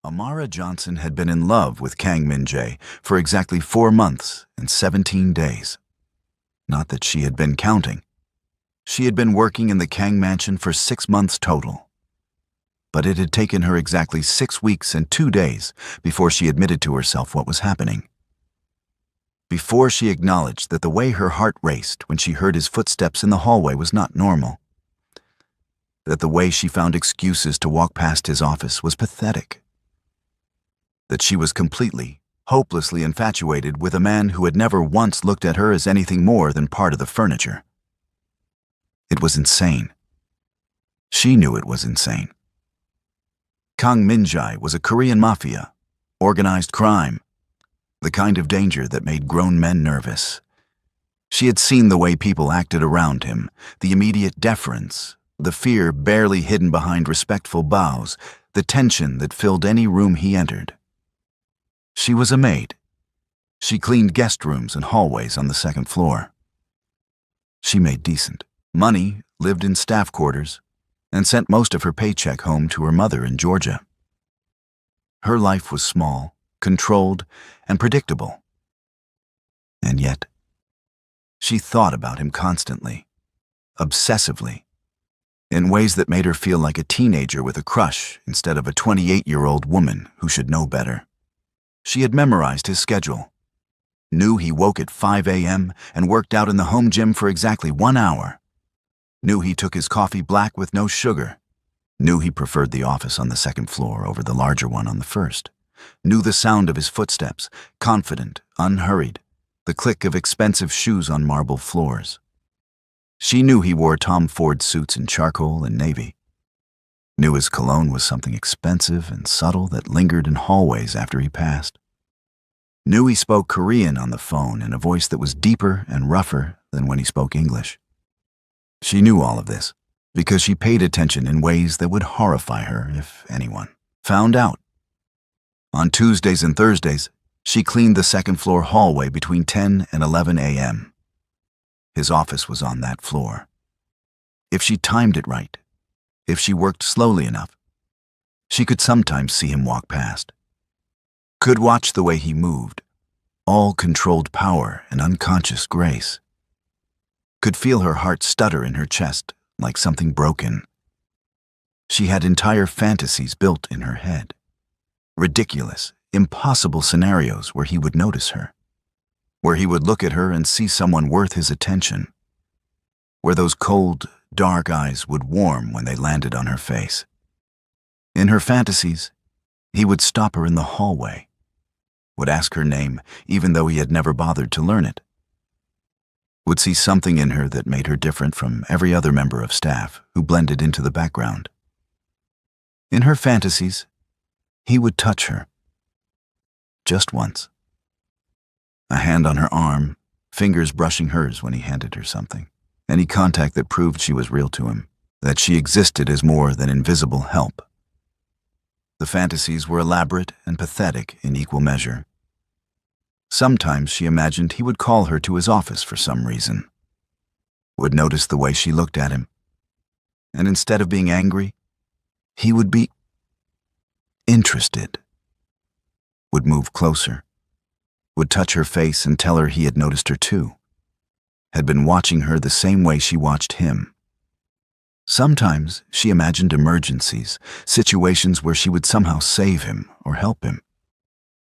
Amara Johnson had been in love with Kang Min-jae for exactly 4 months and 17 days. Not that she had been counting. She had been working in the Kang mansion for 6 months total. But it had taken her exactly 6 weeks and 2 days before she admitted to herself what was happening. Before she acknowledged that the way her heart raced when she heard his footsteps in the hallway was not normal. That the way she found excuses to walk past his office was pathetic. That she was completely, hopelessly infatuated with a man who had never once looked at her as anything more than part of the furniture. It was insane. She knew it was insane. Kang Min-jae was a Korean mafia, organized crime, the kind of danger that made grown men nervous. She had seen the way people acted around him, the immediate deference, the fear barely hidden behind respectful bows, the tension that filled any room he entered. She was a maid. She cleaned guest rooms and hallways on the 2nd floor. She made decent money, lived in staff quarters, and sent most of her paycheck home to her mother in Georgia. Her life was small, controlled, and predictable. And yet, she thought about him constantly, obsessively, in ways that made her feel like a teenager with a crush instead of a 28-year-old woman who should know better. She had memorized his schedule, knew he woke at 5 a.m. and worked out in the home gym for exactly 1 hour, knew he took his coffee black with no sugar, knew he preferred the office on the 2nd floor over the larger one on the 1st, knew the sound of his footsteps, confident, unhurried, the click of expensive shoes on marble floors. She knew he wore Tom Ford suits in charcoal and navy, knew his cologne was something expensive and subtle that lingered in hallways after he passed, knew he spoke Korean on the phone in a voice that was deeper and rougher than when he spoke English. She knew all of this because she paid attention in ways that would horrify her if anyone found out. On Tuesdays and Thursdays, she cleaned the 2nd floor hallway between 10 and 11 a.m. His office was on that floor. If she timed it right, if she worked slowly enough, she could sometimes see him walk past, could watch the way he moved, all controlled power and unconscious grace, could feel her heart stutter in her chest like something broken. She had entire fantasies built in her head, ridiculous, impossible scenarios where he would notice her, where he would look at her and see someone worth his attention, where those cold, dark eyes would warm when they landed on her face. In her fantasies, he would stop her in the hallway, would ask her name even though he had never bothered to learn it, would see something in her that made her different from every other member of staff who blended into the background. In her fantasies, he would touch her. Just once. A hand on her arm, fingers brushing hers when he handed her something. Any contact that proved she was real to him, that she existed as more than invisible help. The fantasies were elaborate and pathetic in equal measure. Sometimes she imagined he would call her to his office for some reason, would notice the way she looked at him, and instead of being angry, he would be interested, would move closer, would touch her face and tell her he had noticed her too, had been watching her the same way she watched him. Sometimes she imagined emergencies, situations where she would somehow save him or help him,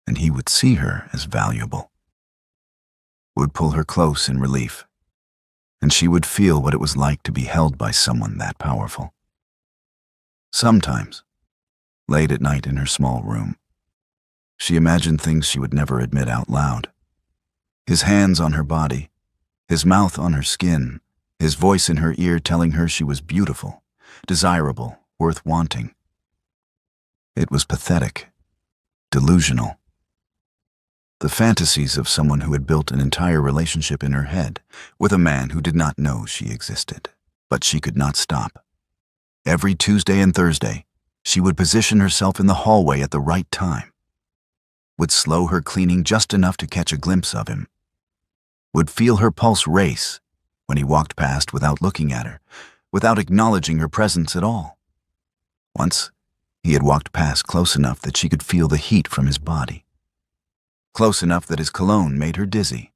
and he would see her as valuable, would pull her close in relief, and she would feel what it was like to be held by someone that powerful. Sometimes, late at night in her small room, she imagined things she would never admit out loud. His hands on her body, his mouth on her skin, his voice in her ear telling her she was beautiful, desirable, worth wanting. It was pathetic, delusional. The fantasies of someone who had built an entire relationship in her head with a man who did not know she existed, but she could not stop. Every Tuesday and Thursday, she would position herself in the hallway at the right time, would slow her cleaning just enough to catch a glimpse of him, would feel her pulse race when he walked past without looking at her, without acknowledging her presence at all. Once, He had walked past close enough that she could feel the heat from his body. Close enough that his cologne made her dizzy.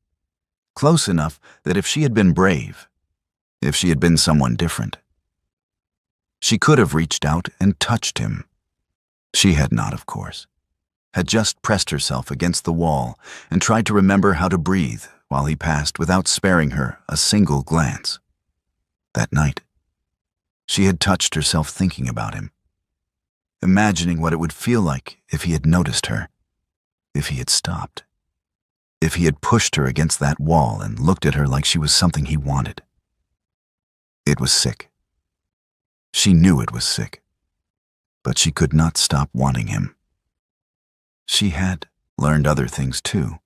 Close enough that if she had been brave, if she had been someone different, she could have reached out and touched him. She had not, of course. Had just pressed herself against the wall and tried to remember how to breathe while he passed without sparing her a single glance. That night, she had touched herself thinking about him, imagining what it would feel like if he had noticed her, if he had stopped, if he had pushed her against that wall and looked at her like she was something he wanted. It was sick. She knew it was sick, but she could not stop wanting him. She had learned other things too,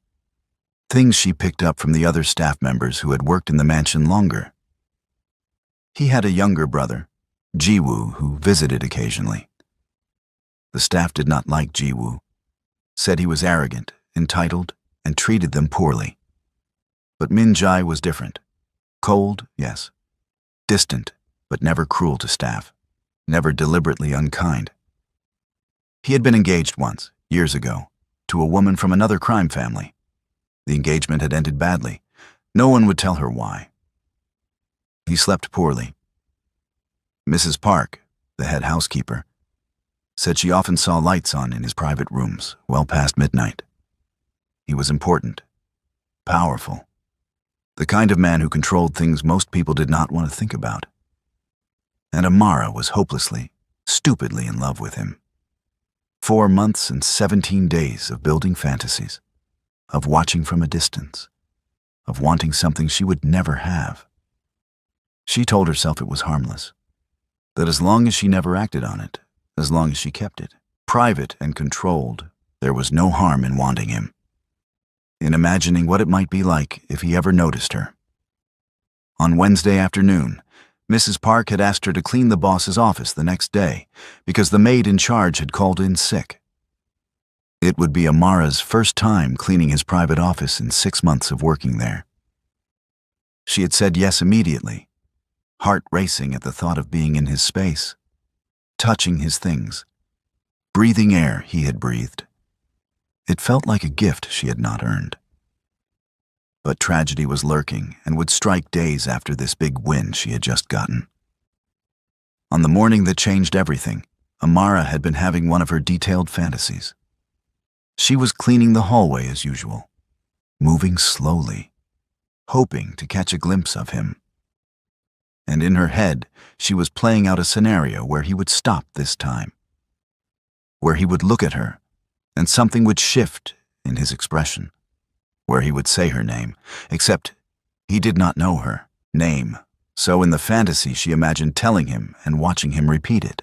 things she picked up from the other staff members who had worked in the mansion longer. He had a younger brother, Jiwoo, who visited occasionally. The staff did not like Jiwoo, said he was arrogant, entitled, and treated them poorly. But Min-jae was different. Cold, yes. Distant, but never cruel to staff, never deliberately unkind. He had been engaged once, years ago, to a woman from another crime family. The engagement had ended badly. No one would tell her why. He slept poorly. Mrs. Park, the head housekeeper, said she often saw lights on in his private rooms well past midnight. He was important, powerful, the kind of man who controlled things most people did not want to think about. And Amara was hopelessly, stupidly in love with him. 4 months and 17 days of building fantasies, of watching from a distance, of wanting something she would never have. She told herself it was harmless, that as long as she never acted on it, as long as she kept it private and controlled, there was no harm in wanting him, in imagining what it might be like if he ever noticed her. On Wednesday afternoon, Mrs. Park had asked her to clean the boss's office the next day because the maid in charge had called in sick. It would be Amara's first time cleaning his private office in 6 months of working there. She had said yes immediately, heart racing at the thought of being in his space, touching his things, breathing air he had breathed. It felt like a gift she had not earned. But tragedy was lurking and would strike days after this big win she had just gotten. On the morning that changed everything, Amara had been having one of her detailed fantasies. She was cleaning the hallway as usual, moving slowly, hoping to catch a glimpse of him. And in her head, she was playing out a scenario where he would stop this time, where he would look at her, and something would shift in his expression, where he would say her name, except he did not know her name, so in the fantasy she imagined telling him and watching him repeat it.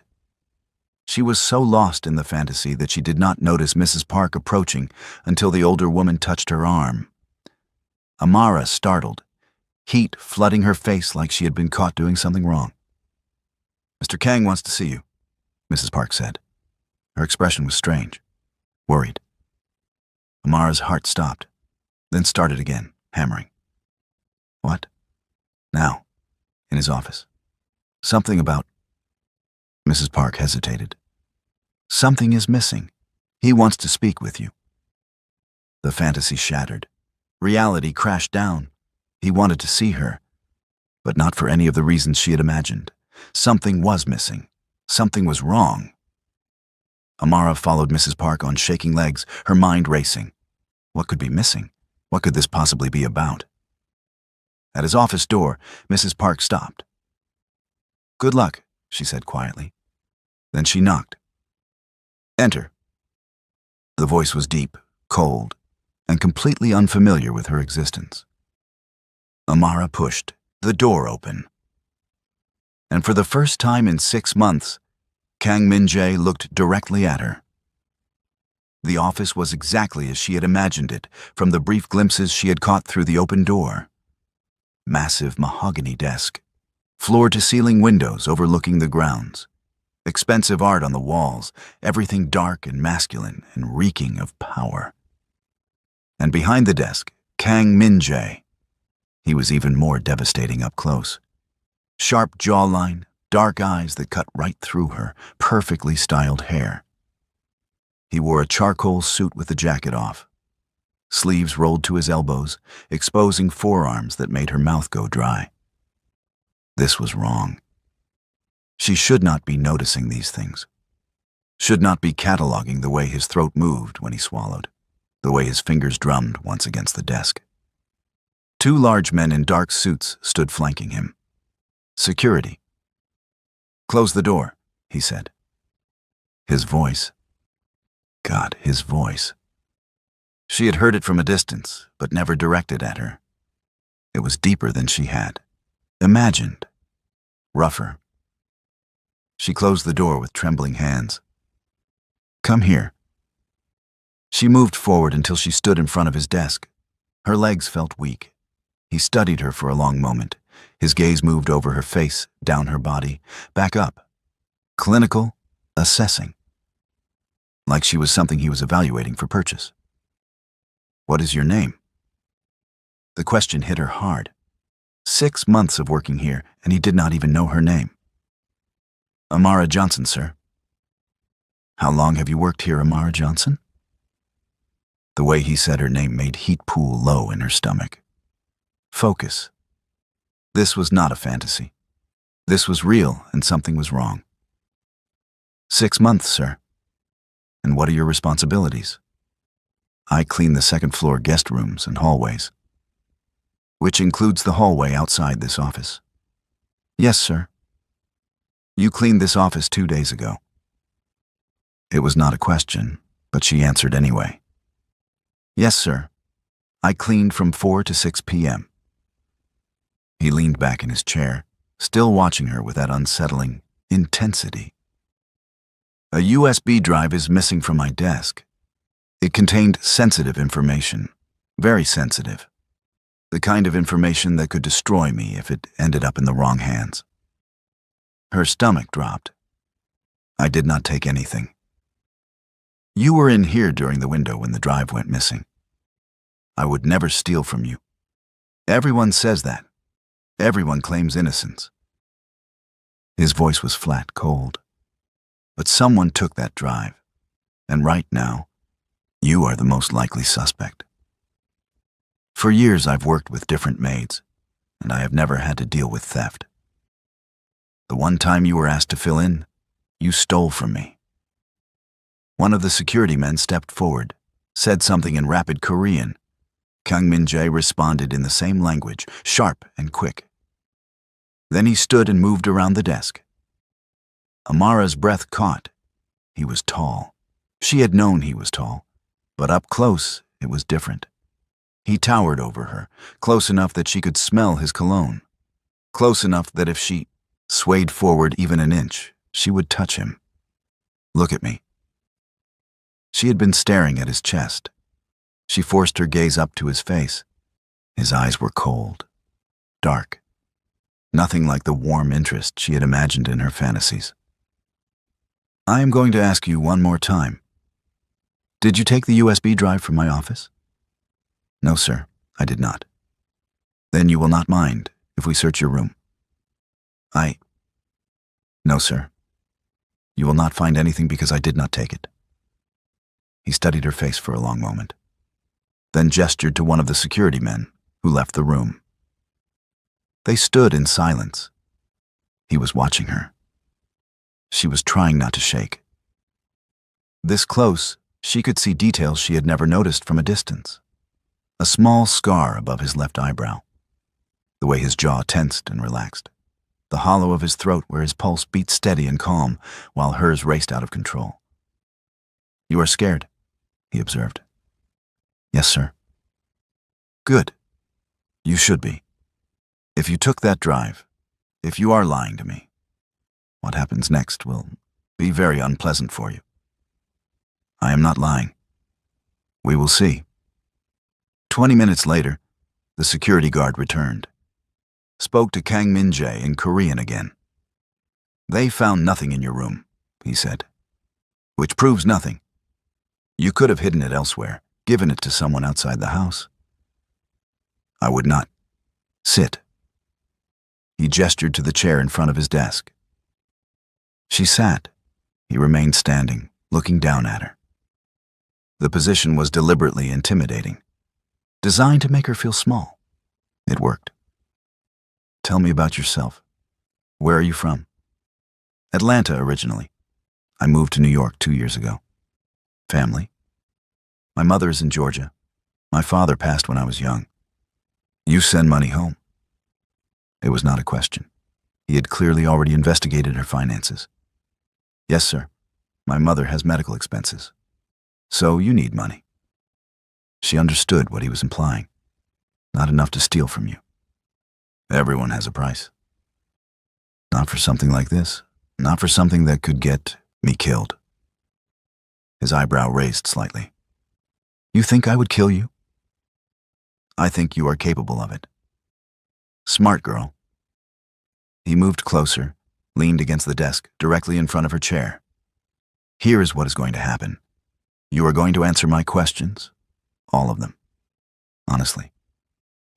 She was so lost in the fantasy that she did not notice Mrs. Park approaching until the older woman touched her arm. Amara startled, heat flooding her face like she had been caught doing something wrong. "Mr. Kang wants to see you," Mrs. Park said. Her expression was strange, worried. Amara's heart stopped, then started again, hammering. "What?" "Now, in his office. Something about—" Mrs. Park hesitated. "Something is missing. He wants to speak with you." The fantasy shattered. Reality crashed down. He wanted to see her, but not for any of the reasons she had imagined. Something was missing. Something was wrong. Amara followed Mrs. Park on shaking legs, her mind racing. What could be missing? What could this possibly be about? At his office door, Mrs. Park stopped. "Good luck," she said quietly. Then she knocked. "Enter." The voice was deep, cold, and completely unfamiliar with her existence. Amara pushed the door open. And for the first time in 6 months, Kang Min-jae looked directly at her. The office was exactly as she had imagined it from the brief glimpses she had caught through the open door. Massive mahogany desk, floor-to-ceiling windows overlooking the grounds, expensive art on the walls, everything dark and masculine and reeking of power. And behind the desk, Kang Min-jae. He was even more devastating up close. Sharp jawline, dark eyes that cut right through her, perfectly styled hair. He wore a charcoal suit with the jacket off, sleeves rolled to his elbows, exposing forearms that made her mouth go dry. This was wrong. She should not be noticing these things. Should not be cataloging the way his throat moved when he swallowed, the way his fingers drummed once against the desk. 2 large men in dark suits stood flanking him. Security. "Close the door," he said. His voice. God, his voice. She had heard it from a distance, but never directed at her. It was deeper than she had imagined, rougher. She closed the door with trembling hands. "Come here." She moved forward until she stood in front of his desk. Her legs felt weak. He studied her for a long moment. His gaze moved over her face, down her body, back up. Clinical, assessing. Like she was something he was evaluating for purchase. "What is your name?" The question hit her hard. 6 months of working here, and he did not even know her name. "Amara Johnson, sir." "How long have you worked here, Amara Johnson?" The way he said her name made heat pool low in her stomach. Focus. This was not a fantasy. This was real, and something was wrong. 6 months, sir. And what are your responsibilities?" "I clean the second-floor guest rooms and hallways." "Which includes the hallway outside this office?" "Yes, sir." "You cleaned this office 2 days ago." It was not a question, but she answered anyway. "Yes, sir. I cleaned from 4 to 6 p.m. He leaned back in his chair, still watching her with that unsettling intensity. "A USB drive is missing from my desk. It contained sensitive information, very sensitive. The kind of information that could destroy me if it ended up in the wrong hands." Her stomach dropped. "I did not take anything." "You were in here during the window when the drive went missing. I would never steal from you. Everyone says that. Everyone claims innocence." His voice was flat, cold. "But someone took that drive, and right now, you are the most likely suspect. For years I've worked with different maids, and I have never had to deal with theft. The one time you were asked to fill in, you stole from me." One of the security men stepped forward, said something in rapid Korean. Kang Min-jae responded in the same language, sharp and quick. Then he stood and moved around the desk. Amara's breath caught. He was tall. She had known he was tall, but up close it was different. He towered over her, close enough that she could smell his cologne, close enough that if she swayed forward even an inch, she would touch him. "Look at me." She had been staring at his chest. She forced her gaze up to his face. His eyes were cold, dark. Nothing like the warm interest she had imagined in her fantasies. "I am going to ask you one more time. Did you take the USB drive from my office?" "No, sir, I did not." "Then you will not mind if we search your room?" "No, sir. You will not find anything because I did not take it." He studied her face for a long moment, then gestured to one of the security men who left the room. They stood in silence. He was watching her. She was trying not to shake. This close, she could see details she had never noticed from a distance. A small scar above his left eyebrow, the way his jaw tensed and relaxed, the hollow of his throat where his pulse beat steady and calm while hers raced out of control. "You are scared," he observed. "Yes, sir." "Good. You should be. If you took that drive, if you are lying to me, what happens next will be very unpleasant for you." "I am not lying. We will see." 20 minutes later, the security guard returned. Spoke to Kang Min-jae in Korean again. "They found nothing in your room," he said. "Which proves nothing. You could have hidden it elsewhere, given it to someone outside the house." "I would not. Sit." He gestured to the chair in front of his desk. She sat. He remained standing, looking down at her. The position was deliberately intimidating, designed to make her feel small. It worked. Tell me about yourself. Where are you from? Atlanta originally. I moved to New York 2 years ago. Family? My mother is in Georgia. My father passed when I was young. You send money home. It was not a question. He had clearly already investigated her finances. Yes, sir. My mother has medical expenses. So you need money. She understood what he was implying. Not enough to steal from you. Everyone has a price. Not for something like this. Not for something that could get me killed. His eyebrow raised slightly. You think I would kill you? I think you are capable of it. Smart girl. He moved closer, leaned against the desk, directly in front of her chair. Here is what is going to happen. You are going to answer my questions, all of them, honestly.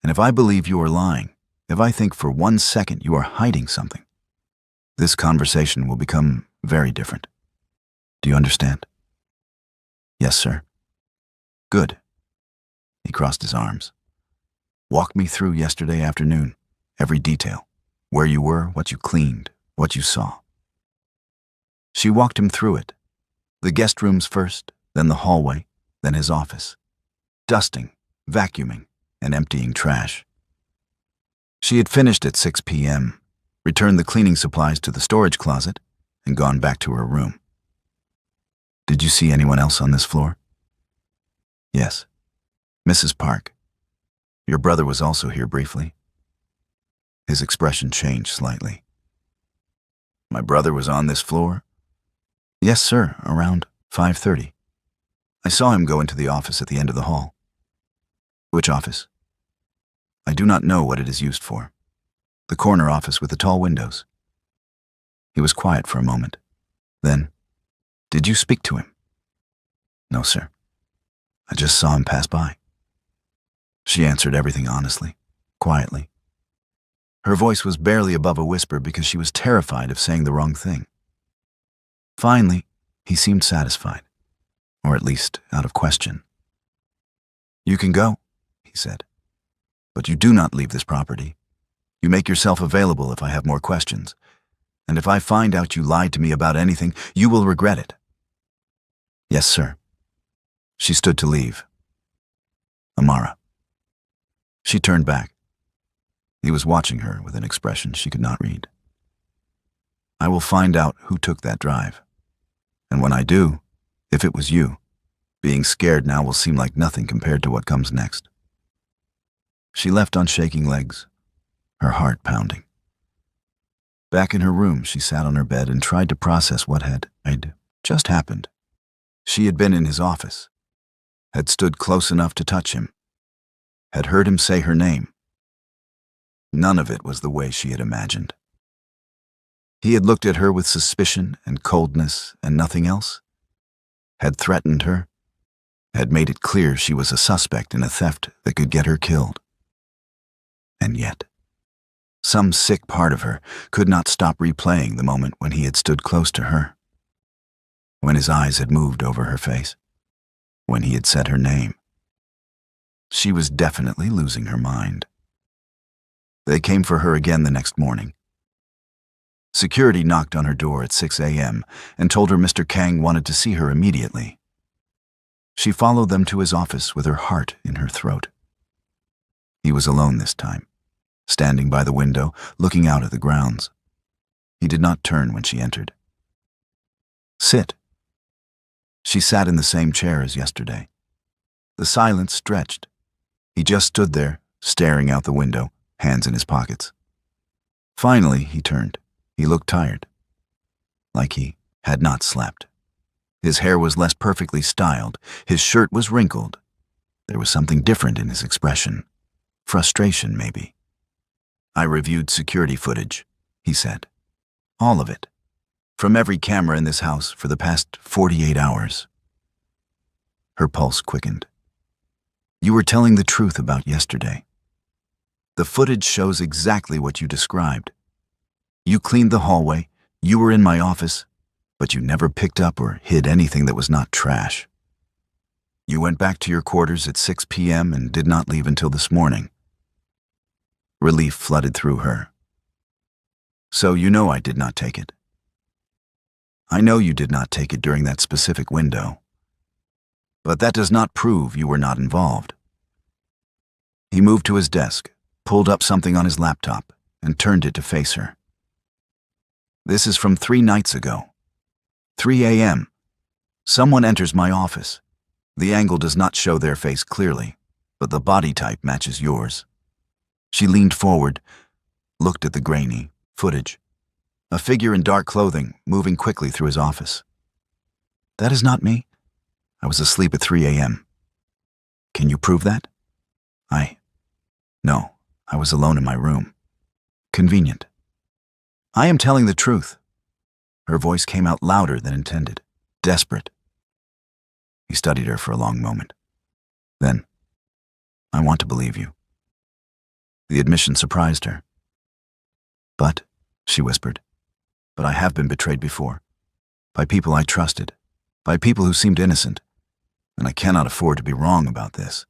And if I believe you are lying, if I think for 1 second you are hiding something, this conversation will become very different. Do you understand? Yes, sir. Good. He crossed his arms. Walk me through yesterday afternoon, every detail, where you were, what you cleaned, what you saw. She walked him through it. The guest rooms first, then the hallway, then his office. Dusting, vacuuming, and emptying trash. She had finished at 6 p.m., returned the cleaning supplies to the storage closet, and gone back to her room. Did you see anyone else on this floor? Yes. Mrs. Park. Your brother was also here briefly. His expression changed slightly. My brother was on this floor? Yes, sir, around 5:30. I saw him go into the office at the end of the hall. Which office? I do not know what it is used for. The corner office with the tall windows. He was quiet for a moment. Then, did you speak to him? No, sir. I just saw him pass by. She answered everything honestly, quietly. Her voice was barely above a whisper because she was terrified of saying the wrong thing. Finally, he seemed satisfied, or at least out of question. You can go, he said, but you do not leave this property. You make yourself available if I have more questions, and if I find out you lied to me about anything, you will regret it. Yes, sir. She stood to leave. Amara. She turned back. He was watching her with an expression she could not read. I will find out who took that drive. And when I do, if it was you, being scared now will seem like nothing compared to what comes next. She left on shaking legs, her heart pounding. Back in her room, she sat on her bed and tried to process what had just happened. She had been in his office, had stood close enough to touch him, had heard him say her name. None of it was the way she had imagined. He had looked at her with suspicion and coldness and nothing else, had threatened her, had made it clear she was a suspect in a theft that could get her killed. And yet, some sick part of her could not stop replaying the moment when he had stood close to her, when his eyes had moved over her face, when he had said her name. She was definitely losing her mind. They came for her again the next morning. Security knocked on her door at 6 a.m. and told her Mr. Kang wanted to see her immediately. She followed them to his office with her heart in her throat. He was alone this time, standing by the window, looking out at the grounds. He did not turn when she entered. Sit. She sat in the same chair as yesterday. The silence stretched. He just stood there, staring out the window, hands in his pockets. Finally, he turned. He looked tired, like he had not slept. His hair was less perfectly styled. His shirt was wrinkled. There was something different in his expression. Frustration, maybe. I reviewed security footage, he said. All of it. From every camera in this house for the past 48 hours. Her pulse quickened. You were telling the truth about yesterday. The footage shows exactly what you described. You cleaned the hallway, You were in my office, but you never picked up or hid anything that was not trash. You went back to your quarters at 6 p.m. and did not leave until this morning. Relief flooded through her. So you know I did not take it. I know you did not take it during that specific window. But that does not prove you were not involved. He moved to his desk, pulled up something on his laptop, and turned it to face her. This is from 3 nights ago. 3 a.m. Someone enters my office. The angle does not show their face clearly, but the body type matches yours. She leaned forward, looked at the grainy footage. A figure in dark clothing moving quickly through his office. That is not me. I was asleep at 3 a.m. Can you prove that? No, I was alone in my room. Convenient. I am telling the truth. Her voice came out louder than intended, desperate. He studied her for a long moment. Then, I want to believe you. The admission surprised her. But, she whispered, but I have been betrayed before. By people I trusted. By people who seemed innocent. And I cannot afford to be wrong about this.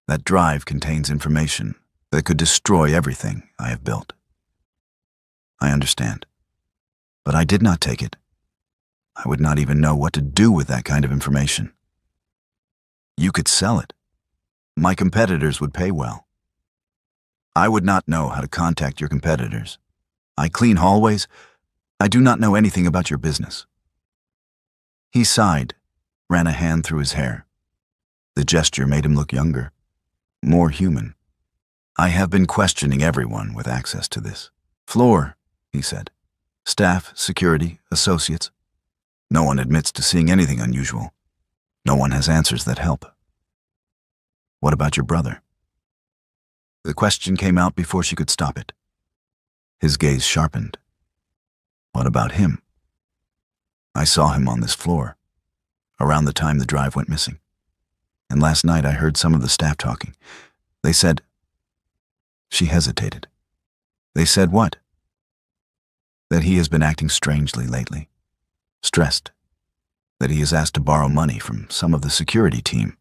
That drive contains information that could destroy everything I have built. I understand. But I did not take it. I would not even know what to do with that kind of information. You could sell it. My competitors would pay well. I would not know how to contact your competitors. I clean hallways. I do not know anything about your business. He sighed, ran a hand through his hair. The gesture made him look younger, more human. I have been questioning everyone with access to this floor, he said. Staff, security, associates. No one admits to seeing anything unusual. No one has answers that help. What about your brother? The question came out before she could stop it. His gaze sharpened. What about him? I saw him on this floor, around the time the drive went missing. And last night I heard some of the staff talking. They said... She hesitated. They said what? That he has been acting strangely lately. Stressed. That he is asked to borrow money from some of the security team.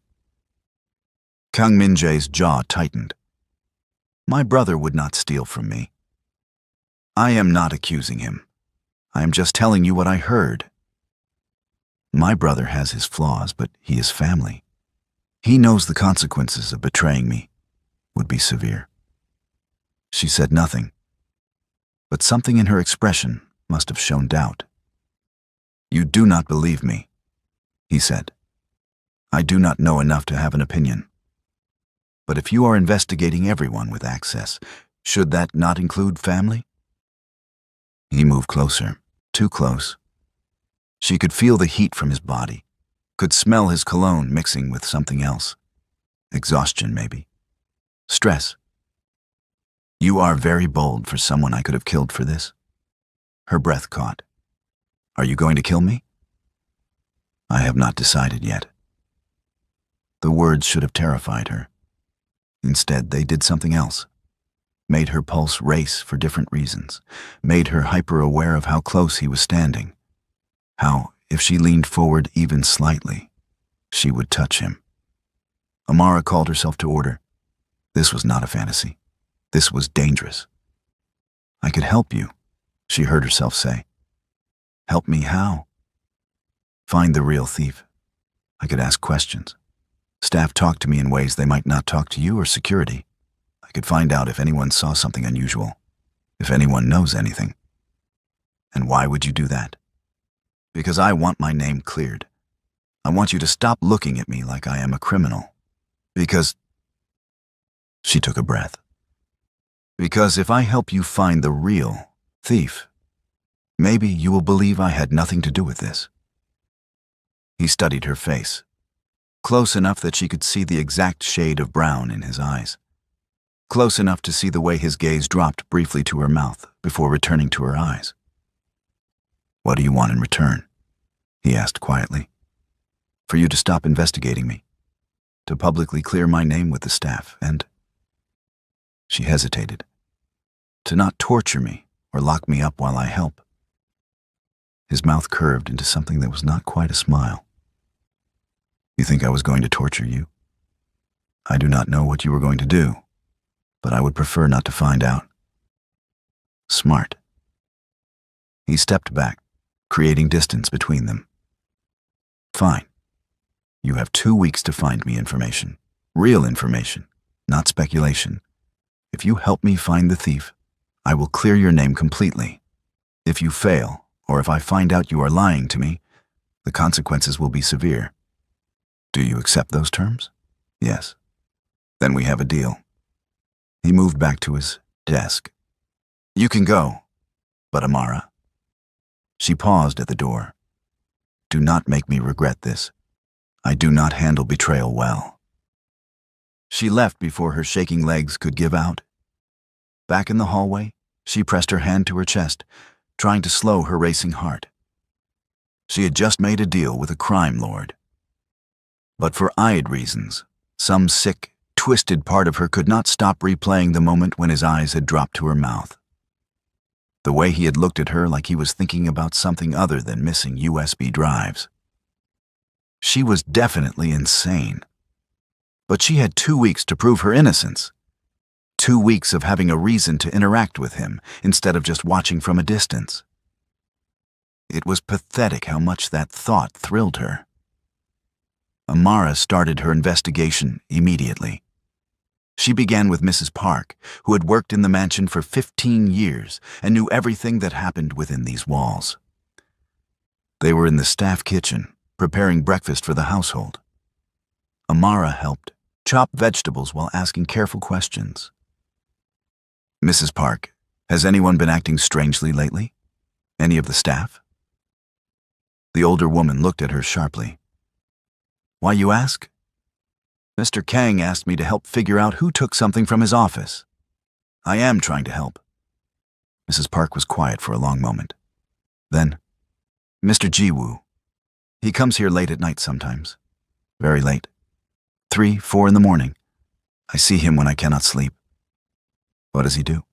Kang Min-jae's jaw tightened. My brother would not steal from me. I am not accusing him. I am just telling you what I heard. My brother has his flaws, but he is family. He knows the consequences of betraying me would be severe. She said nothing, but something in her expression must have shown doubt. You do not believe me, he said. I do not know enough to have an opinion. But if you are investigating everyone with access, should that not include family? He moved closer, too close. She could feel the heat from his body, could smell his cologne mixing with something else. Exhaustion, maybe. Stress. You are very bold for someone I could have killed for this. Her breath caught. Are you going to kill me? I have not decided yet. The words should have terrified her. Instead, they did something else. Made her pulse race for different reasons. Made her hyper-aware of how close he was standing. How, if she leaned forward even slightly, she would touch him. Amara called herself to order. This was not a fantasy. This was dangerous. I could help you, she heard herself say. Help me how? Find the real thief. I could ask questions. Staff talk to me in ways they might not talk to you or security. I could find out if anyone saw something unusual, if anyone knows anything. And why would you do that? Because I want my name cleared. I want you to stop looking at me like I am a criminal. Because... She took a breath. Because if I help you find the real thief, maybe you will believe I had nothing to do with this. He studied her face, close enough that she could see the exact shade of brown in his eyes, close enough to see the way his gaze dropped briefly to her mouth before returning to her eyes. What do you want in return? He asked quietly. For you to stop investigating me, to publicly clear my name with the staff, and... She hesitated. To not torture me or lock me up while I help. His mouth curved into something that was not quite a smile. You think I was going to torture you? I do not know what you were going to do, but I would prefer not to find out. Smart. He stepped back, creating distance between them. Fine. You have 2 weeks to find me information. Real information, not speculation. If you help me find the thief, I will clear your name completely. If you fail, or if I find out you are lying to me, the consequences will be severe. Do you accept those terms? Yes. Then we have a deal. He moved back to his desk. You can go, but Amara. She paused at the door. Do not make me regret this. I do not handle betrayal well. She left before her shaking legs could give out. Back in the hallway, she pressed her hand to her chest, trying to slow her racing heart. She had just made a deal with a crime lord. But for odd reasons, some sick, twisted part of her could not stop replaying the moment when his eyes had dropped to her mouth. The way he had looked at her like he was thinking about something other than missing USB drives. She was definitely insane. But she had 2 weeks to prove her innocence. 2 weeks of having a reason to interact with him instead of just watching from a distance. It was pathetic how much that thought thrilled her. Amara started her investigation immediately. She began with Mrs. Park, who had worked in the mansion for 15 years and knew everything that happened within these walls. They were in the staff kitchen, preparing breakfast for the household. Amara helped chop vegetables while asking careful questions. Mrs. Park, has anyone been acting strangely lately? Any of the staff? The older woman looked at her sharply. Why you ask? Mr. Kang asked me to help figure out who took something from his office. I am trying to help. Mrs. Park was quiet for a long moment. Then, Mr. Jiwoo. He comes here late at night sometimes. Very late. 3, 4 in the morning. I see him when I cannot sleep. What does he do?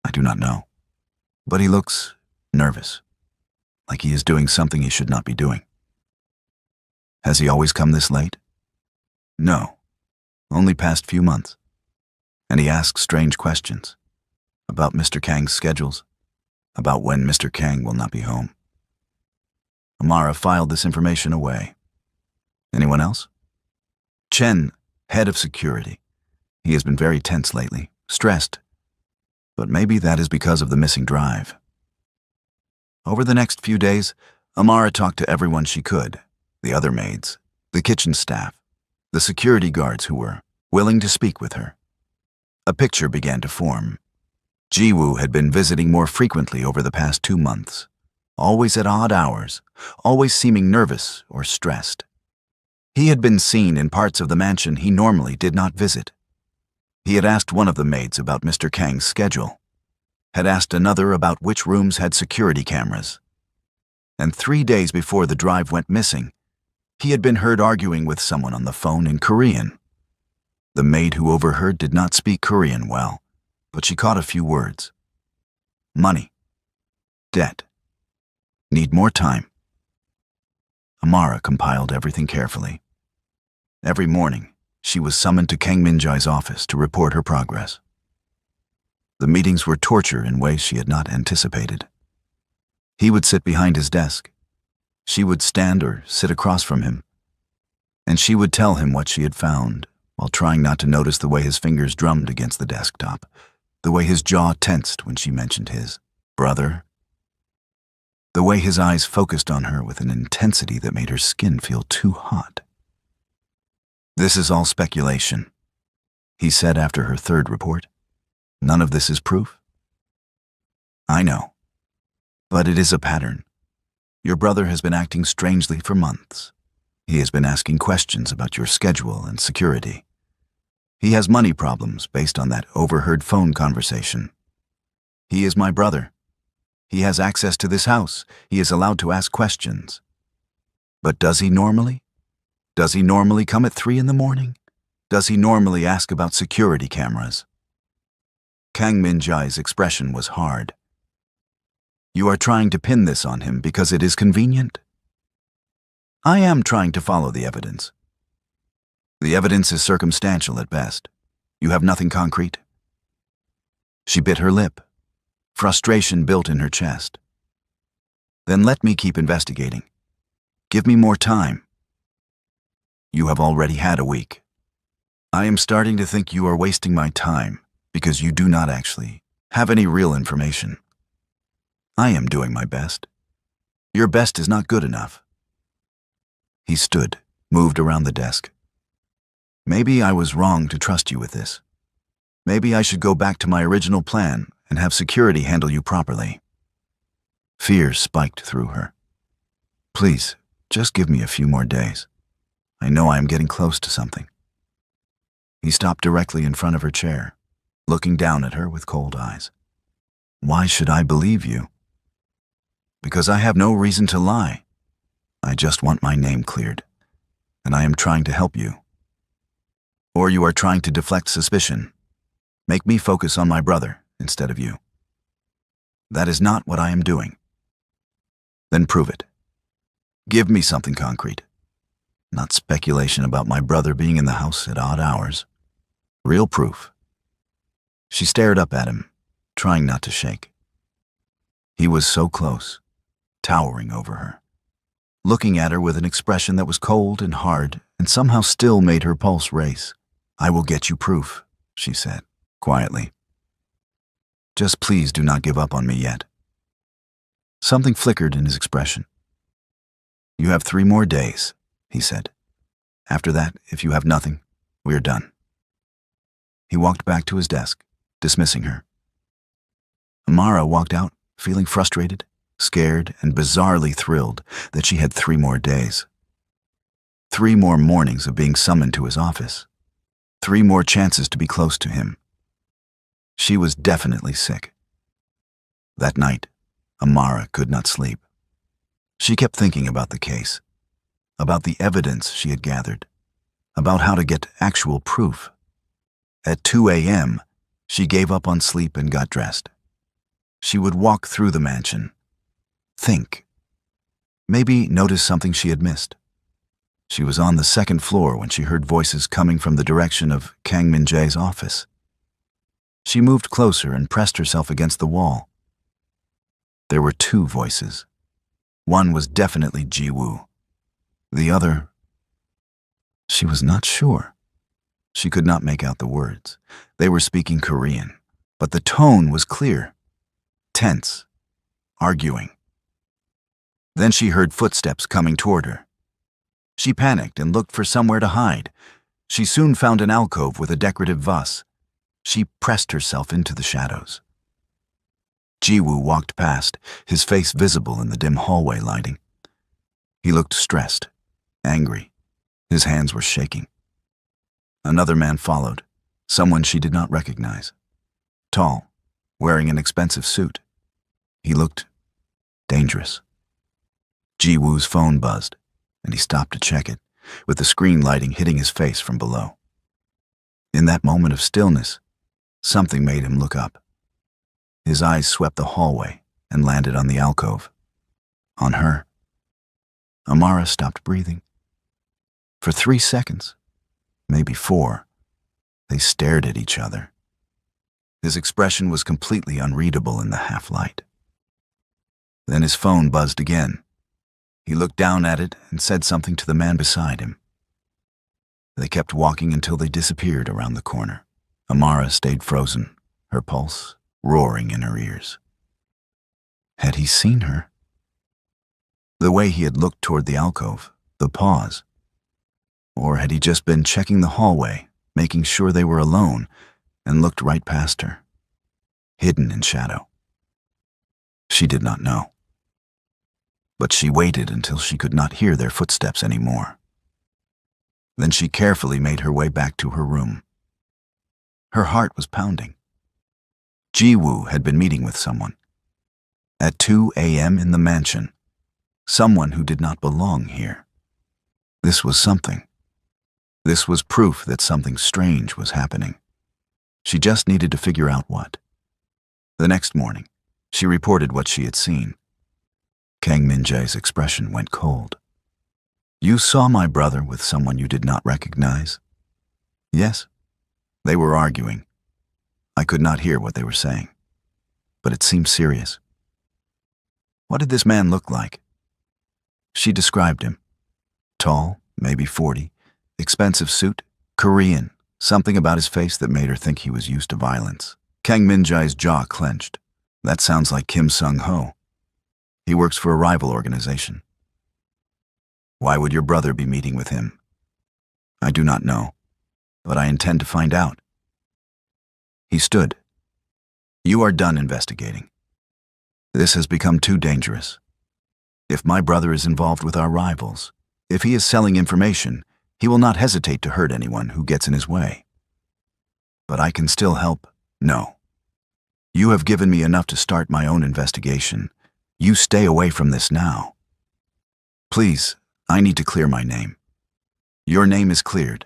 I do not know. But he looks nervous, like he is doing something he should not be doing. Has he always come this late? No, only past few months. And he asks strange questions about Mr. Kang's schedules, about when Mr. Kang will not be home. Amara filed this information away. Anyone else? Chen, head of security. He has been very tense lately, stressed. But maybe that is because of the missing drive. Over the next few days, Amara talked to everyone she could, the other maids, the kitchen staff, the security guards who were willing to speak with her. A picture began to form. Jiwoo had been visiting more frequently over the past 2 months, always at odd hours, always seeming nervous or stressed. He had been seen in parts of the mansion he normally did not visit. He had asked one of the maids about Mr. Kang's schedule, had asked another about which rooms had security cameras. And 3 days before the drive went missing, he had been heard arguing with someone on the phone in Korean. The maid who overheard did not speak Korean well, but she caught a few words. Money. Debt. Need more time. Amara compiled everything carefully. Every morning, she was summoned to Kang Min-jae's office to report her progress. The meetings were torture in ways she had not anticipated. He would sit behind his desk. She would stand or sit across from him, and she would tell him what she had found, while trying not to notice the way his fingers drummed against the desktop, the way his jaw tensed when she mentioned his brother, the way his eyes focused on her with an intensity that made her skin feel too hot. This is all speculation, he said after her third report. None of this is proof. I know, but it is a pattern. Your brother has been acting strangely for months. He has been asking questions about your schedule and security. He has money problems based on that overheard phone conversation. He is my brother. He has access to this house. He is allowed to ask questions. But does he normally? Does he normally come at 3 in the morning? Does he normally ask about security cameras? Kang Min-jae's expression was hard. You are trying to pin this on him because it is convenient? I am trying to follow the evidence. The evidence is circumstantial at best. You have nothing concrete? She bit her lip. Frustration built in her chest. Then let me keep investigating. Give me more time. You have already had a week. I am starting to think you are wasting my time because you do not actually have any real information. I am doing my best. Your best is not good enough. He stood, moved around the desk. Maybe I was wrong to trust you with this. Maybe I should go back to my original plan and have security handle you properly. Fear spiked through her. Please, just give me a few more days. I know I am getting close to something. He stopped directly in front of her chair, looking down at her with cold eyes. Why should I believe you? Because I have no reason to lie. I just want my name cleared, and I am trying to help you. Or you are trying to deflect suspicion. Make me focus on my brother instead of you. That is not what I am doing. Then prove it. Give me something concrete. Not speculation about my brother being in the house at odd hours. Real proof. She stared up at him, trying not to shake. He was so close, towering over her, looking at her with an expression that was cold and hard and somehow still made her pulse race. I will get you proof, she said, quietly. Just please do not give up on me yet. Something flickered in his expression. You have 3 more days, he said. After that, if you have nothing, we are done. He walked back to his desk, dismissing her. Amara walked out, feeling frustrated, scared, and bizarrely thrilled that she had 3 more days. 3 more mornings of being summoned to his office. 3 more chances to be close to him. She was definitely sick. That night, Amara could not sleep. She kept thinking about the case, about the evidence she had gathered, about how to get actual proof. At 2 a.m., she gave up on sleep and got dressed. She would walk through the mansion, think, maybe notice something she had missed. She was on the 2nd floor when she heard voices coming from the direction of Kang Min-jae's office. She moved closer and pressed herself against the wall. There were 2 voices. One was definitely Ji-woo. The other, she was not sure. She could not make out the words. They were speaking Korean, but the tone was clear, tense, arguing. Then she heard footsteps coming toward her. She panicked and looked for somewhere to hide. She soon found an alcove with a decorative vase. She pressed herself into the shadows. Ji-woo walked past, his face visible in the dim hallway lighting. He looked stressed, angry. His hands were shaking. Another man followed, someone she did not recognize. Tall, wearing an expensive suit. He looked dangerous. Ji-woo's phone buzzed, and he stopped to check it, with the screen lighting hitting his face from below. In that moment of stillness, something made him look up. His eyes swept the hallway and landed on the alcove. On her. Amara stopped breathing. For 3 seconds, maybe 4, they stared at each other. His expression was completely unreadable in the half-light. Then his phone buzzed again. He looked down at it and said something to the man beside him. They kept walking until they disappeared around the corner. Amara stayed frozen, her pulse roaring in her ears. Had he seen her? The way he had looked toward the alcove, the pause. Or had he just been checking the hallway, making sure they were alone, and looked right past her, hidden in shadow? She did not know. But she waited until she could not hear their footsteps anymore. Then she carefully made her way back to her room. Her heart was pounding. Ji-woo had been meeting with someone. At 2 a.m. in the mansion. Someone who did not belong here. This was something. This was proof that something strange was happening. She just needed to figure out what. The next morning, She reported what she had seen. Kang Min-jae's expression went cold. You saw my brother with someone you did not recognize? Yes. They were arguing. I could not hear what they were saying, but it seemed serious. What did this man look like? She described him. Tall, maybe 40, expensive suit, Korean, something about his face that made her think he was used to violence. Kang Min-jae's jaw clenched. That sounds like Kim Sung-ho. He works for a rival organization. Why would your brother be meeting with him? I do not know, but I intend to find out. He stood. You are done investigating. This has become too dangerous. If my brother is involved with our rivals, if he is selling information, he will not hesitate to hurt anyone who gets in his way. But I can still help. No. You have given me enough to start my own investigation. You stay away from this now. Please, I need to clear my name. Your name is cleared.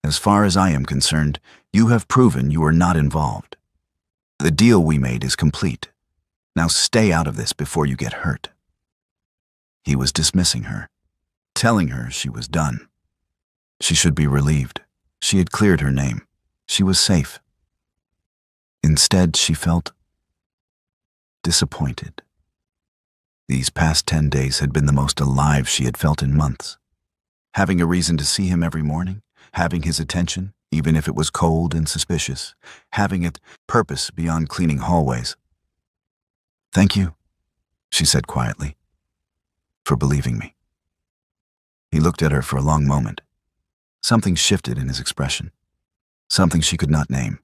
As far as I am concerned, you have proven you are not involved. The deal we made is complete. Now stay out of this before you get hurt. He was dismissing her, telling her she was done. She should be relieved. She had cleared her name. She was safe. Instead, she felt disappointed. These past 10 days had been the most alive she had felt in months. Having a reason to see him every morning, having his attention, even if it was cold and suspicious, having a purpose beyond cleaning hallways. Thank you, she said quietly, for believing me. He looked at her for a long moment. Something shifted in his expression, something she could not name.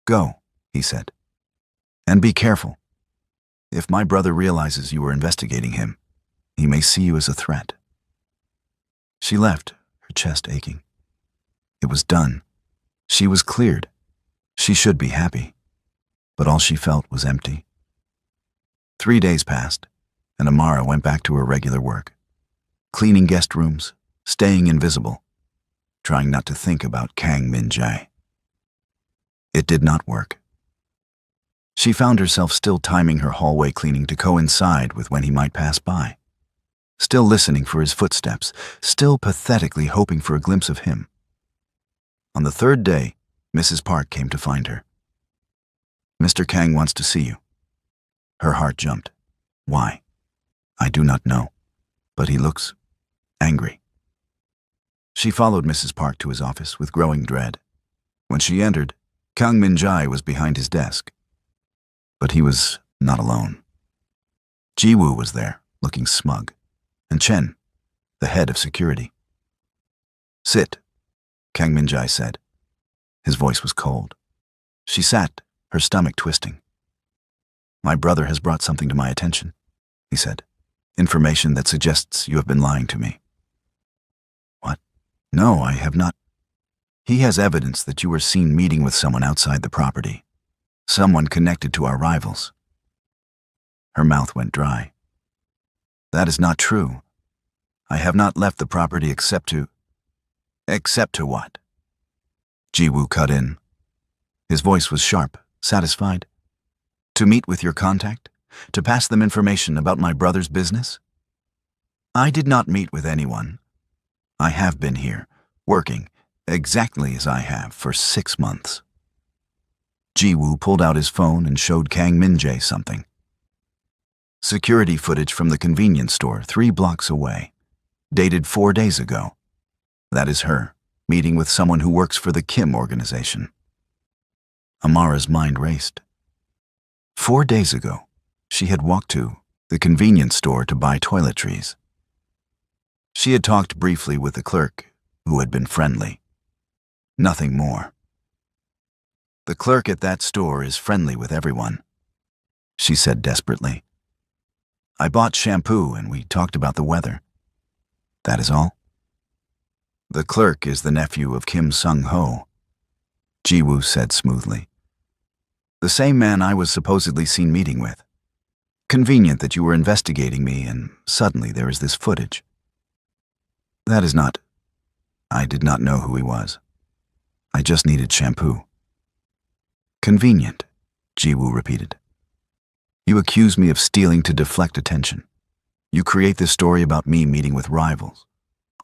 Go, he said, and be careful. If my brother realizes you are investigating him, he may see you as a threat. She left, her chest aching. It was done. She was cleared. She should be happy, but all she felt was empty. 3 days passed, and Amara went back to her regular work, cleaning guest rooms, staying invisible, trying not to think about Kang Min-jae. It did not work. She found herself still timing her hallway cleaning to coincide with when he might pass by, still listening for his footsteps, still pathetically hoping for a glimpse of him. On the 3rd day, Mrs. Park came to find her. Mr. Kang wants to see you. Her heart jumped. Why? I do not know, but he looks angry. She followed Mrs. Park to his office with growing dread. When she entered, Kang Min-jae was behind his desk. But he was not alone. Ji-woo was there, looking smug, and Chen, the head of security. Sit, Kang Min-jae said. His voice was cold. She sat, her stomach twisting. My brother has brought something to my attention, he said. Information that suggests you have been lying to me. What? No, I have not. He has evidence that you were seen meeting with someone outside the property. Someone connected to our rivals. Her mouth went dry. That is not true. I have not left the property except to... Except to what? Ji-woo cut in. His voice was sharp, satisfied. To meet with your contact? To pass them information about my brother's business? I did not meet with anyone. I have been here, working, exactly as I have, for 6 months. Ji-woo pulled out his phone and showed Kang Min-jae something. Security footage from the convenience store 3 blocks away, dated 4 days ago. That is her, meeting with someone who works for the Kim organization. Amara's mind raced. 4 days ago, she had walked to the convenience store to buy toiletries. She had talked briefly with the clerk, who had been friendly. Nothing more. The clerk at that store is friendly with everyone, she said desperately. I bought shampoo and we talked about the weather. That is all. The clerk is the nephew of Kim Sung-ho, Ji-woo said smoothly. The same man I was supposedly seen meeting with. Convenient that you were investigating me and suddenly there is this footage. That is not... I did not know who he was. I just needed shampoo. Convenient, Ji-woo repeated. You accuse me of stealing to deflect attention. You create this story about me meeting with rivals,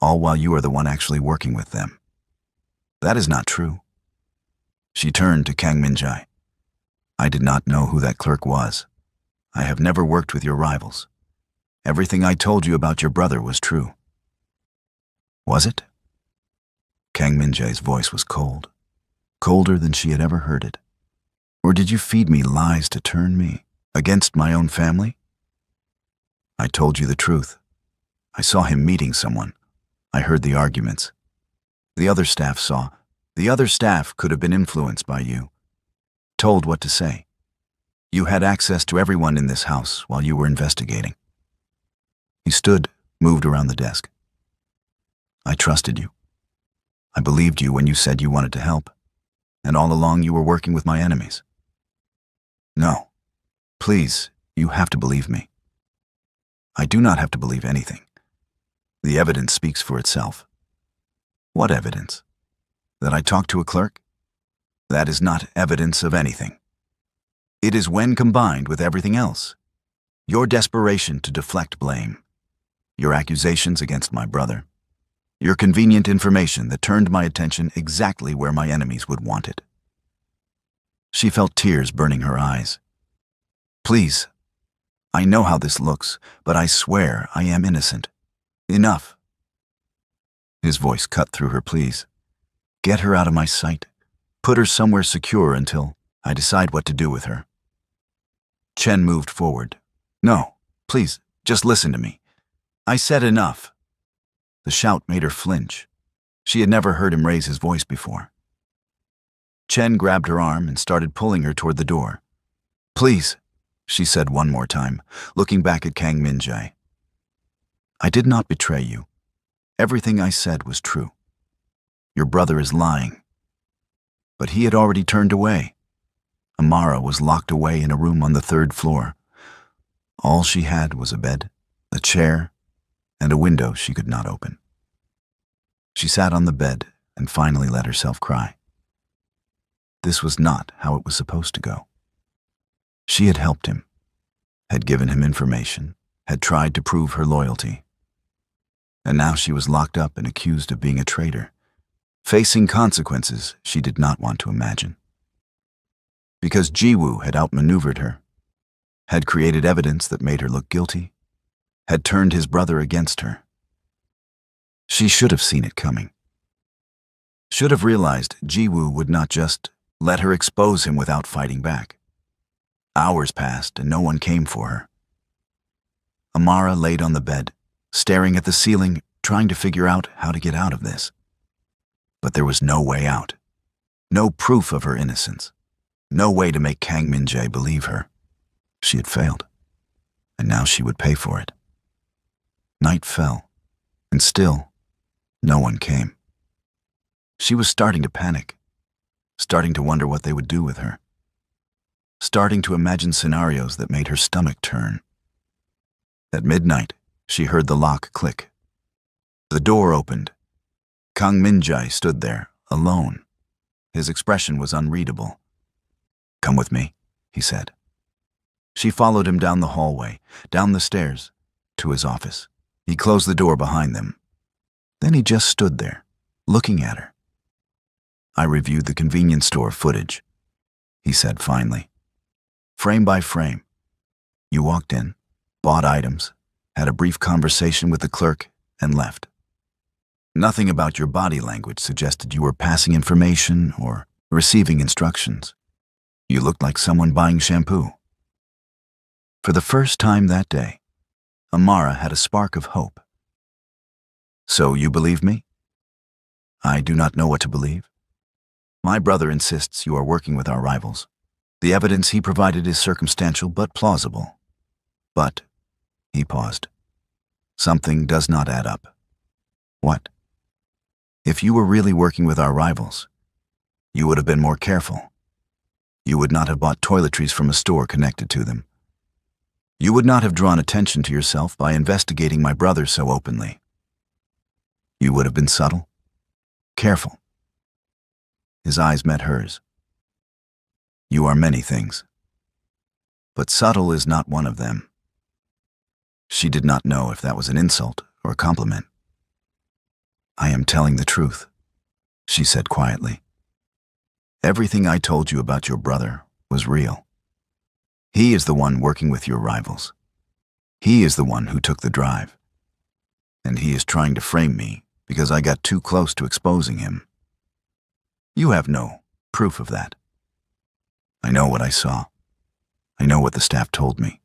all while you are the one actually working with them. That is not true. She turned to Kang Min-jae. I did not know who that clerk was. I have never worked with your rivals. Everything I told you about your brother was true. Was it? Kang Min-jae's voice was cold, colder than she had ever heard it. Or did you feed me lies to turn me against my own family? I told you the truth. I saw him meeting someone. I heard the arguments. The other staff saw. The other staff could have been influenced by you, told what to say. You had access to everyone in this house while you were investigating. He stood, moved around the desk. I trusted you. I believed you when you said you wanted to help, and all along you were working with my enemies. No, please, you have to believe me. I do not have to believe anything. The evidence speaks for itself. What evidence? That I talked to a clerk? That is not evidence of anything. It is when combined with everything else. Your desperation to deflect blame, your accusations against my brother, your convenient information that turned my attention exactly where my enemies would want it. She felt tears burning her eyes. Please, I know how this looks, but I swear I am innocent. Enough. His voice cut through her pleas. Get her out of my sight. Put her somewhere secure until I decide what to do with her. Chen moved forward. No, please, just listen to me. I said enough. The shout made her flinch. She had never heard him raise his voice before. Chen grabbed her arm and started pulling her toward the door. Please, she said one more time, looking back at Kang Min-jae. I did not betray you. Everything I said was true. Your brother is lying. But he had already turned away. Amara was locked away in a room on the 3rd floor. All she had was a bed, a chair, and a window she could not open. She sat on the bed and finally let herself cry. This was not how it was supposed to go. She had helped him, had given him information, had tried to prove her loyalty. And now she was locked up and accused of being a traitor, facing consequences she did not want to imagine. Because Jiwoo had outmaneuvered her, had created evidence that made her look guilty, had turned his brother against her. She should have seen it coming. Should have realized Jiwoo would not just let her expose him without fighting back. Hours passed and no one came for her. Amara laid on the bed, staring at the ceiling, trying to figure out how to get out of this. But there was no way out. No proof of her innocence. No way to make Kang Min-jae believe her. She had failed, and now she would pay for it. Night fell, and still, no one came. She was starting to panic, starting to wonder what they would do with her, starting to imagine scenarios that made her stomach turn. At midnight, she heard the lock click. The door opened. Kang Min-jae stood there, alone. His expression was unreadable. Come with me, he said. She followed him down the hallway, down the stairs, to his office. He closed the door behind them. Then he just stood there, looking at her. I reviewed the convenience store footage, he said finally. Frame by frame. You walked in, bought items, had a brief conversation with the clerk, and left. Nothing about your body language suggested you were passing information or receiving instructions. You looked like someone buying shampoo. For the first time that day, Amara had a spark of hope. So you believe me? I do not know what to believe. My brother insists you are working with our rivals. The evidence he provided is circumstantial but plausible. But, he paused, something does not add up. What? If you were really working with our rivals, you would have been more careful. You would not have bought toiletries from a store connected to them. You would not have drawn attention to yourself by investigating my brother so openly. You would have been subtle, careful. His eyes met hers. You are many things. but subtle is not one of them. She did not know if that was an insult or a compliment. "I am telling the truth," she said quietly. "Everything I told you about your brother was real. He is the one working with your rivals. He is the one who took the drive. And he is trying to frame me because I got too close to exposing him. You have no proof of that. I know what I saw. I know what the staff told me.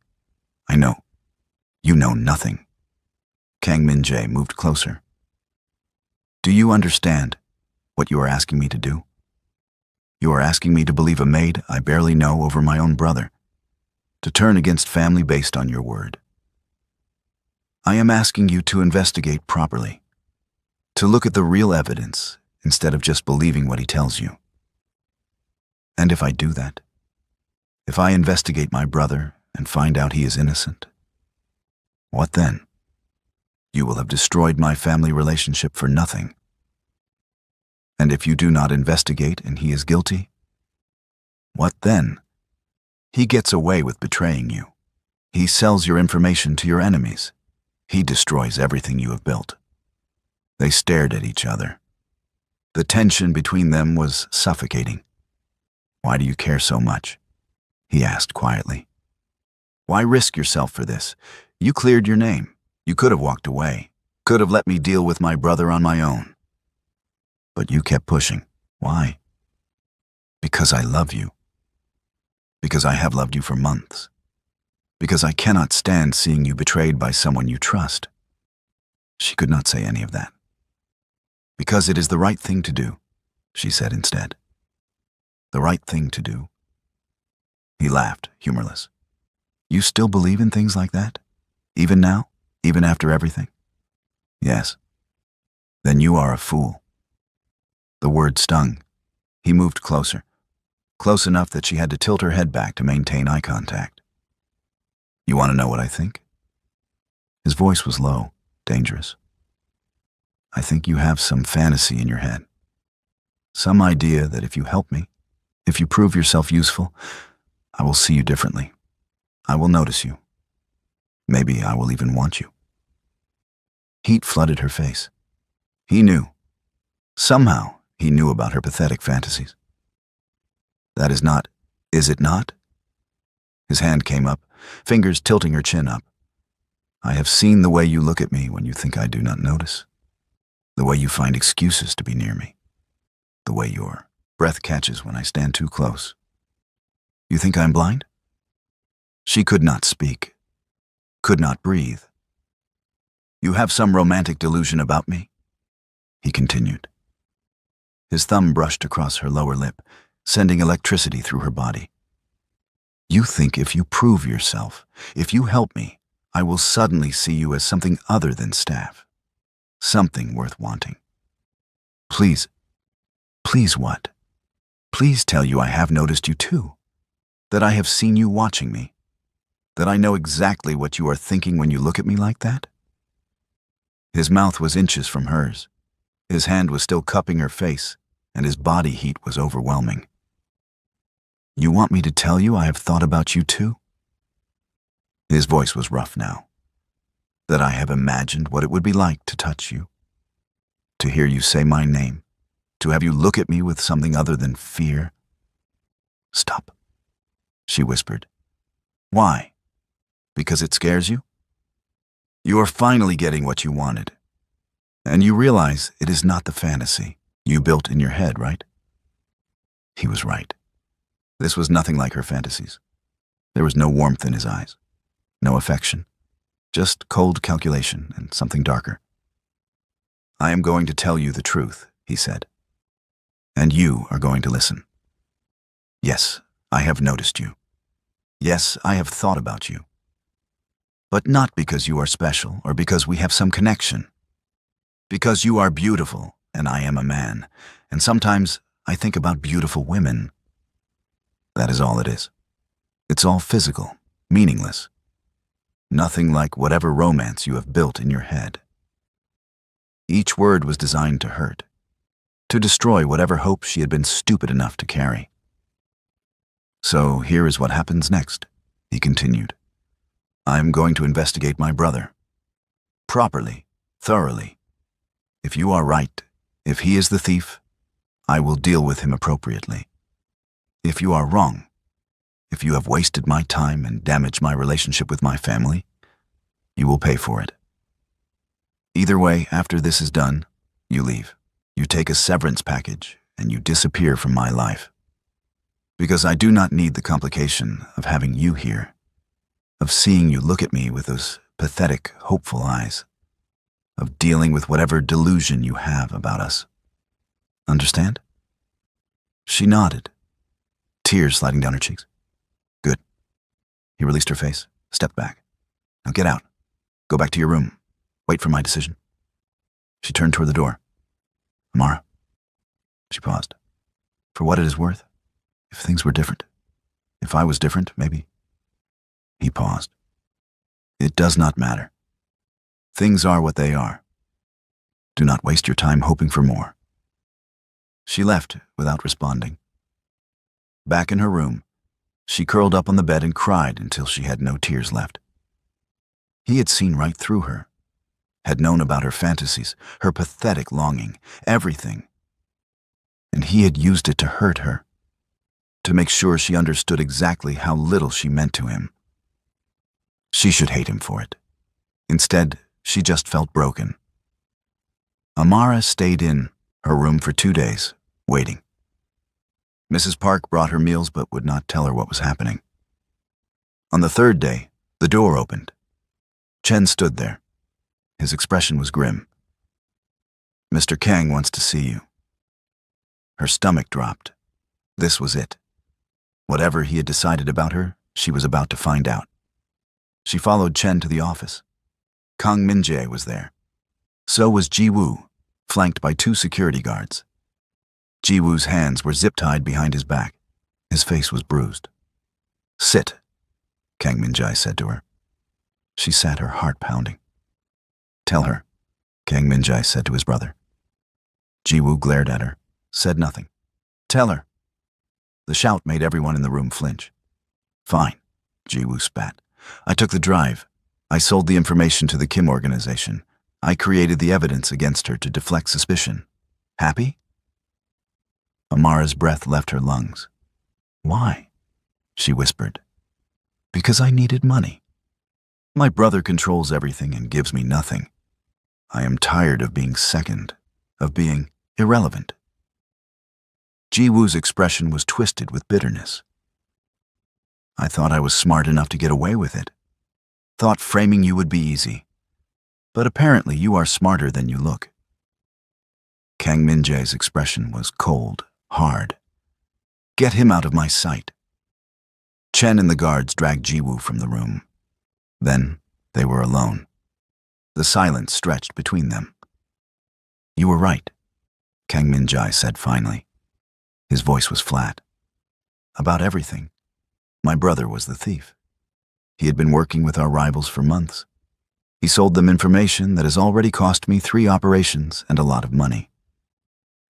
I know. You know nothing." Kang Min-jae moved closer. "Do you understand what you are asking me to do? You are asking me to believe a maid I barely know over my own brother, to turn against family based on your word. I am asking you to investigate properly, to look at the real evidence instead of just believing what he tells you. And if I do that, if I investigate my brother and find out he is innocent, what then? You will have destroyed my family relationship for nothing. And if you do not investigate and he is guilty, what then? He gets away with betraying you. He sells your information to your enemies. He destroys everything you have built." They stared at each other. The tension between them was suffocating. "Why do you care so much?" he asked quietly. "Why risk yourself for this? You cleared your name. You could have walked away, could have let me deal with my brother on my own. But you kept pushing. Why? Because I love you. Because I have loved you for months. Because I cannot stand seeing you betrayed by someone you trust." She could not say any of that. "Because it is the right thing to do," she said instead. "The right thing to do." He laughed, humorless. "You still believe in things like that? Even now? Even after everything?" "Yes." "Then you are a fool." The word stung. He moved closer, close enough that she had to tilt her head back to maintain eye contact. "You want to know what I think?" His voice was low, dangerous. "I think you have some fantasy in your head. Some idea that if you help me, if you prove yourself useful, I will see you differently. I will notice you. Maybe I will even want you." Heat flooded her face. He knew. Somehow, he knew about her pathetic fantasies. "That is not, is it not?" His hand came up, fingers tilting her chin up. "I have seen the way you look at me when you think I do not notice. The way you find excuses to be near me. The way your breath catches when I stand too close. You think I'm blind?" She could not speak, could not breathe. "You have some romantic delusion about me?" he continued. His thumb brushed across her lower lip, sending electricity through her body. "You think if you prove yourself, if you help me, I will suddenly see you as something other than staff. Something worth wanting. Please, please what? Please tell you I have noticed you too. That I have seen you watching me. That I know exactly what you are thinking when you look at me like that?" His mouth was inches from hers. His hand was still cupping her face, and his body heat was overwhelming. "You want me to tell you I have thought about you too?" His voice was rough now. "That I have imagined what it would be like to touch you, to hear you say my name, to have you look at me with something other than fear?" "Stop," she whispered. "Why? Because it scares you? You are finally getting what you wanted. And you realize it is not the fantasy you built in your head, right?" He was right. This was nothing like her fantasies. There was no warmth in his eyes, no affection, just cold calculation and something darker. "I am going to tell you the truth," he said. "And you are going to listen. Yes, I have noticed you. Yes, I have thought about you. But not because you are special or because we have some connection. Because you are beautiful and I am a man, and sometimes I think about beautiful women. That is all it is. It's all physical, meaningless. Nothing like whatever romance you have built in your head." Each word was designed to hurt, to destroy whatever hope she had been stupid enough to carry. "So here is what happens next," He continued. I am going to investigate my brother. Properly, thoroughly. If you are right, if he is the thief, I will deal with him appropriately. If you are wrong, if you have wasted my time and damaged my relationship with my family, you will pay for it. Either way, after this is done, you leave. You take a severance package and you disappear from my life. Because I do not need the complication of having you here, of seeing you look at me with those pathetic, hopeful eyes, of dealing with whatever delusion you have about us. Understand? She nodded, tears sliding down her cheeks. Good. He released her face, stepped back. Now get out. Go back to your room. Wait for my decision. She turned toward the door. Amara. She paused. For what it is worth, if things were different, if I was different, maybe. He paused. It does not matter. Things are what they are. Do not waste your time hoping for more. She left without responding. Back in her room, she curled up on the bed and cried until she had no tears left. He had seen right through her, had known about her fantasies, her pathetic longing, everything. And he had used it to hurt her, to make sure she understood exactly how little she meant to him. She should hate him for it. Instead, she just felt broken. Amara stayed in her room for 2 days, waiting. Mrs. Park brought her meals but would not tell her what was happening. On the 3rd day, the door opened. Chen stood there. His expression was grim. Mr. Kang wants to see you. Her stomach dropped. This was it. Whatever he had decided about her, she was about to find out. She followed Chen to the office. Kang Min-jae was there. So was Ji-woo, flanked by 2 security guards. Ji-woo's hands were zip-tied behind his back. His face was bruised. Sit, Kang Min-jae said to her. She sat, her heart pounding. Tell her, Kang Min-jae said to his brother. Ji-woo glared at her, said nothing. Tell her. The shout made everyone in the room flinch. Fine, Ji-woo spat. I took the drive. I sold the information to the Kim organization. I created the evidence against her to deflect suspicion. Happy? Amara's breath left her lungs. Why? She whispered. Because I needed money. My brother controls everything and gives me nothing. I am tired of being second, of being irrelevant. Ji-woo's expression was twisted with bitterness. I thought I was smart enough to get away with it. Thought framing you would be easy. But apparently you are smarter than you look. Kang Min-jae's expression was cold, hard. Get him out of my sight. Chen and the guards dragged Ji-woo from the room. Then they were alone. The silence stretched between them. You were right, Kang Min-jae said finally. His voice was flat. About everything. My brother was the thief. He had been working with our rivals for months. He sold them information that has already cost me 3 operations and a lot of money.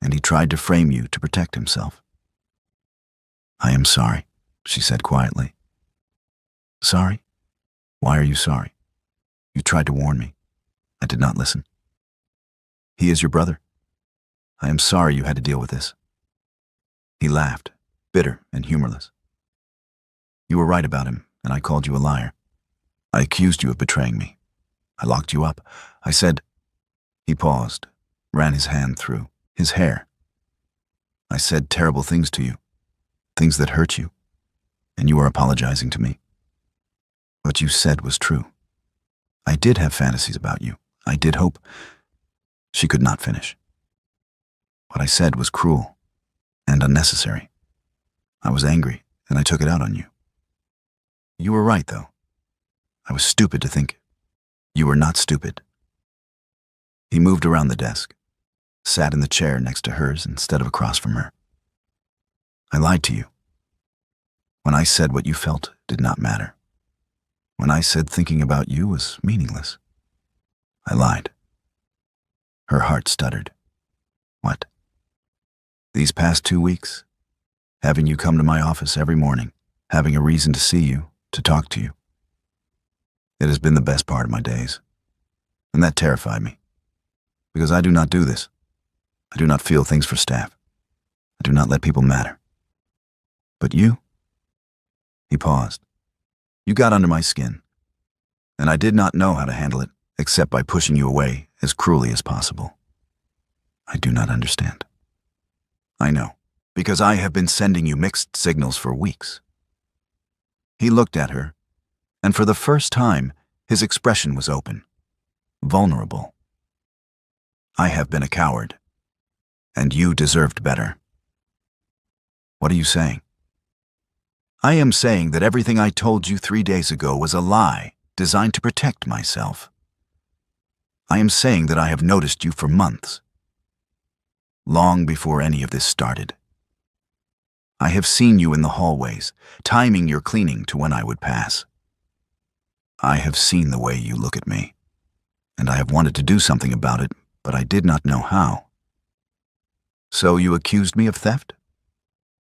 And he tried to frame you to protect himself. I am sorry, she said quietly. Sorry? Why are you sorry? You tried to warn me. I did not listen. He is your brother. I am sorry you had to deal with this. He laughed, bitter and humorless. You were right about him, and I called you a liar. I accused you of betraying me. I locked you up. I said... He paused, ran his hand through his hair. I said terrible things to you, things that hurt you, and you are apologizing to me. What you said was true. I did have fantasies about you. I did hope... She could not finish. What I said was cruel and unnecessary. I was angry, and I took it out on you. You were right, though. I was stupid to think. You were not stupid. He moved around the desk, sat in the chair next to hers instead of across from her. I lied to you. When I said what you felt did not matter. When I said thinking about you was meaningless. I lied. Her heart stuttered. What? These past 2 weeks, having you come to my office every morning, having a reason to see you, to talk to you. It has been the best part of my days, and that terrified me, because I do not do this. I do not feel things for staff. I do not let people matter. But you? He paused. You got under my skin, and I did not know how to handle it except by pushing you away as cruelly as possible. I do not understand. I know, because I have been sending you mixed signals for weeks. He looked at her, and for the first time, his expression was open, vulnerable. I have been a coward, and you deserved better. What are you saying? I am saying that everything I told you 3 days ago was a lie designed to protect myself. I am saying that I have noticed you for months, long before any of this started. I have seen you in the hallways, timing your cleaning to when I would pass. I have seen the way you look at me, and I have wanted to do something about it, but I did not know how. So you accused me of theft?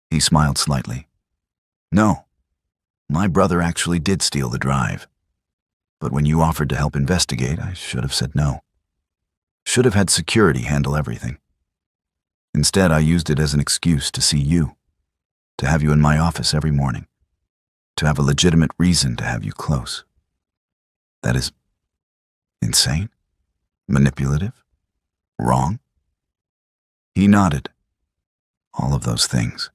He smiled slightly. No, my brother actually did steal the drive. But when you offered to help investigate, I should have said no. Should have had security handle everything. Instead, I used it as an excuse to see you, to have you in my office every morning, to have a legitimate reason to have you close. That is insane, manipulative, wrong. He nodded. All of those things.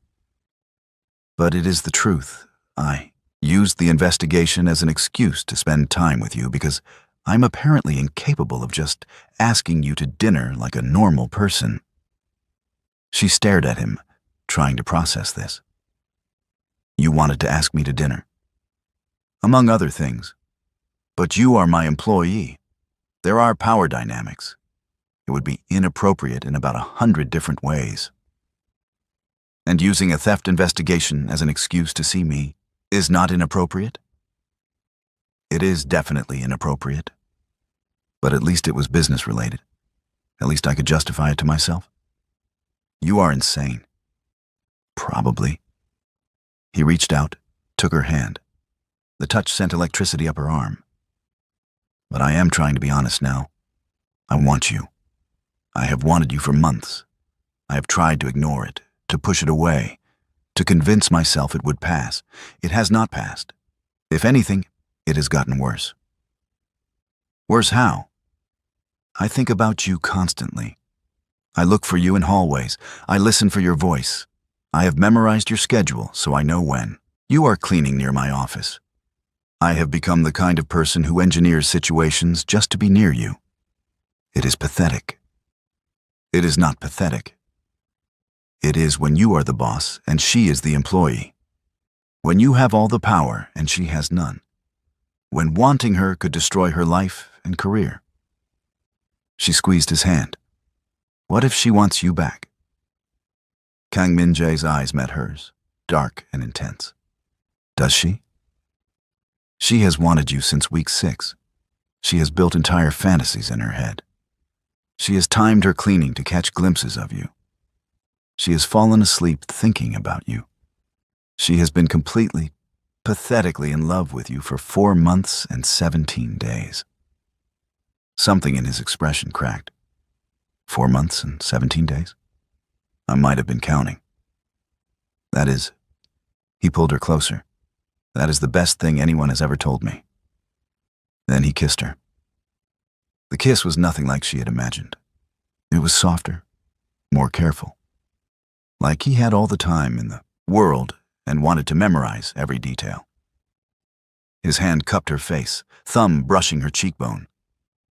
But it is the truth. I used the investigation as an excuse to spend time with you because I'm apparently incapable of just asking you to dinner like a normal person. She stared at him, trying to process this. You wanted to ask me to dinner, among other things. But you are my employee. There are power dynamics. It would be inappropriate in about 100 different ways. And using a theft investigation as an excuse to see me is not inappropriate? It is definitely inappropriate. But at least it was business related. At least I could justify it to myself. You are insane. Probably. He reached out, took her hand. The touch sent electricity up her arm. But I am trying to be honest now. I want you. I have wanted you for months. I have tried to ignore it, to push it away, to convince myself it would pass. It has not passed. If anything, it has gotten worse. Worse how? I think about you constantly. I look for you in hallways. I listen for your voice. I have memorized your schedule, so I know when. You are cleaning near my office. I have become the kind of person who engineers situations just to be near you. It is pathetic. It is not pathetic. It is when you are the boss and she is the employee. When you have all the power and she has none. When wanting her could destroy her life and career. She squeezed his hand. What if she wants you back? Kang Min-jae's eyes met hers, dark and intense. Does she? She has wanted you since week 6. She has built entire fantasies in her head. She has timed her cleaning to catch glimpses of you. She has fallen asleep thinking about you. She has been completely, pathetically in love with you for 4 months and 17 days. Something in his expression cracked. 4 months and 17 days? I might have been counting. That is, he pulled her closer. That is the best thing anyone has ever told me. Then he kissed her. The kiss was nothing like she had imagined. It was softer, more careful. Like he had all the time in the world and wanted to memorize every detail. His hand cupped her face, thumb brushing her cheekbone.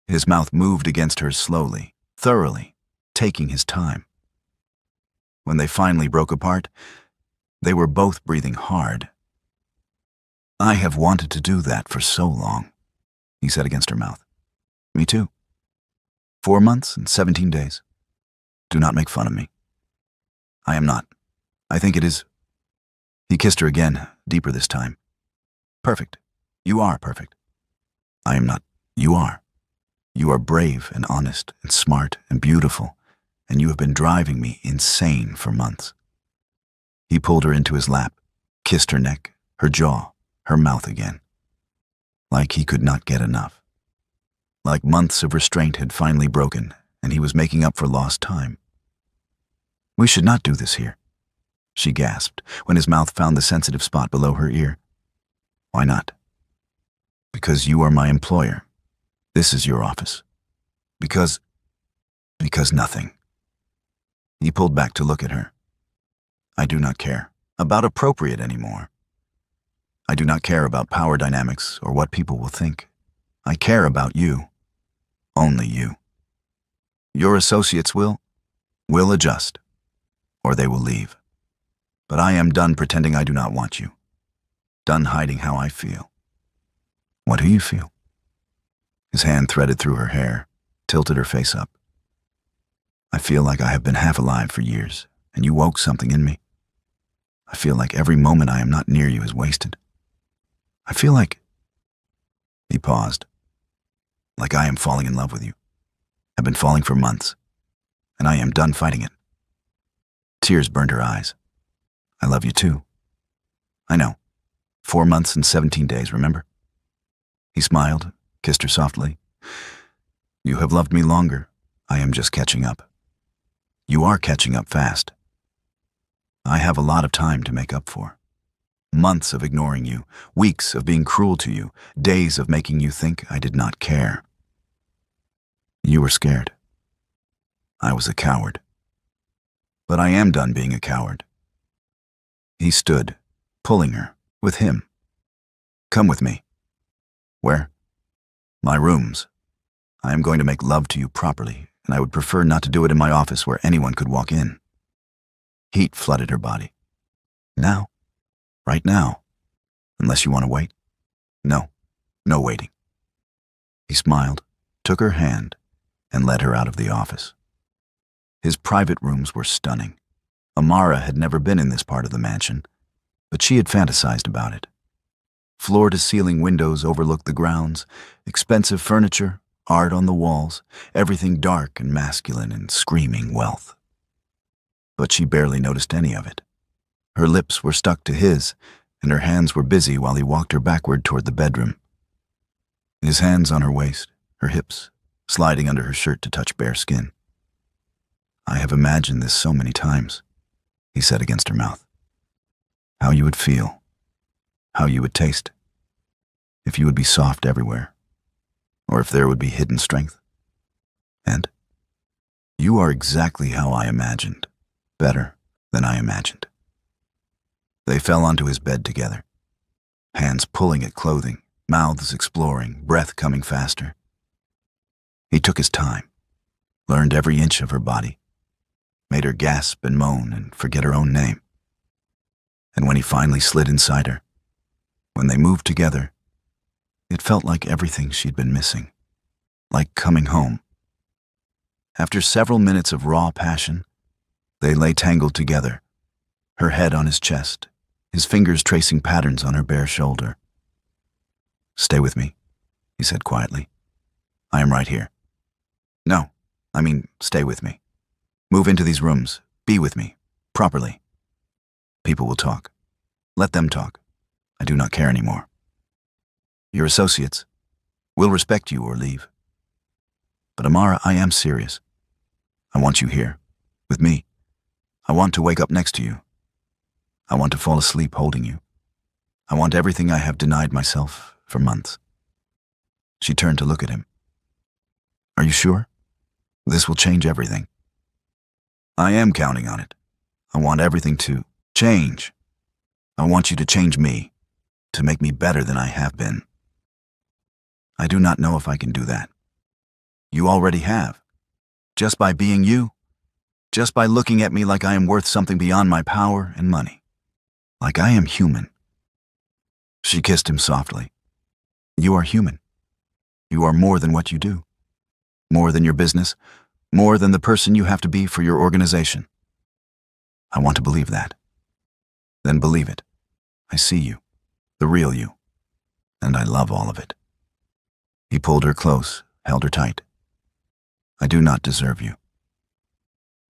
His mouth moved against hers slowly, thoroughly, taking his time. When they finally broke apart, they were both breathing hard. I have wanted to do that for so long, he said against her mouth. Me too. 4 months and 17 days. Do not make fun of me. I am not. I think it is. He kissed her again, deeper this time. Perfect. You are perfect. I am not. You are. You are brave and honest and smart and beautiful, and you have been driving me insane for months. He pulled her into his lap, kissed her neck, her jaw, her mouth again. Like he could not get enough. Like months of restraint had finally broken, and he was making up for lost time. "We should not do this here," she gasped when his mouth found the sensitive spot below her ear. "Why not?" "Because you are my employer. This is your office. Because nothing." He pulled back to look at her. "I do not care about appropriate anymore. I do not care about power dynamics or what people will think. I care about you. Only you. Your associates will adjust, or they will leave. But I am done pretending I do not want you. Done hiding how I feel." "What do you feel?" His hand threaded through her hair, tilted her face up. "I feel like I have been half alive for years, and you woke something in me. I feel like every moment I am not near you is wasted. I feel like—" He paused. "Like I am falling in love with you. I've been falling for months, and I am done fighting it." Tears burned her eyes. "I love you too. I know. 4 months and 17 days, remember?" He smiled, kissed her softly. "You have loved me longer. I am just catching up. You are catching up fast. I have a lot of time to make up for. Months of ignoring you, weeks of being cruel to you, days of making you think I did not care. You were scared. I was a coward. But I am done being a coward." He stood, pulling her, with him. "Come with me." "Where?" "My rooms. I am going to make love to you properly, and I would prefer not to do it in my office where anyone could walk in." Heat flooded her body. "Now? Right now? Unless you want to wait?" "No. No waiting." He smiled, took her hand, and led her out of the office. His private rooms were stunning. Amara had never been in this part of the mansion, but she had fantasized about it. Floor-to-ceiling windows overlooked the grounds, expensive furniture, art on the walls, everything dark and masculine and screaming wealth. But she barely noticed any of it. Her lips were stuck to his, and her hands were busy while he walked her backward toward the bedroom. His hands on her waist, her hips, sliding under her shirt to touch bare skin. "I have imagined this so many times," he said against her mouth. "How you would feel, how you would taste, if you would be soft everywhere, or if there would be hidden strength. And you are exactly how I imagined, better than I imagined." They fell onto his bed together, hands pulling at clothing, mouths exploring, breath coming faster. He took his time, learned every inch of her body, made her gasp and moan and forget her own name. And when he finally slid inside her, when they moved together, it felt like everything she'd been missing, like coming home. After several minutes of raw passion, they lay tangled together, her head on his chest, his fingers tracing patterns on her bare shoulder. "Stay with me," he said quietly. "I am right here. No, I mean, stay with me. Move into these rooms. Be with me. Properly. People will talk. Let them talk. I do not care anymore. Your associates will respect you or leave. But Amara, I am serious. I want you here, with me. I want to wake up next to you. I want to fall asleep holding you. I want everything I have denied myself for months." She turned to look at him. "Are you sure? This will change everything." "I am counting on it. I want everything to change. I want you to change me, to make me better than I have been. I do not know if I can do that. You already have. Just by being you. Just by looking at me like I am worth something beyond my power and money. Like I am human." She kissed him softly. "You are human. You are more than what you do. More than your business. More than the person you have to be for your organization. I want to believe that. Then believe it. I see you. The real you. And I love all of it." He pulled her close, held her tight. "I do not deserve you.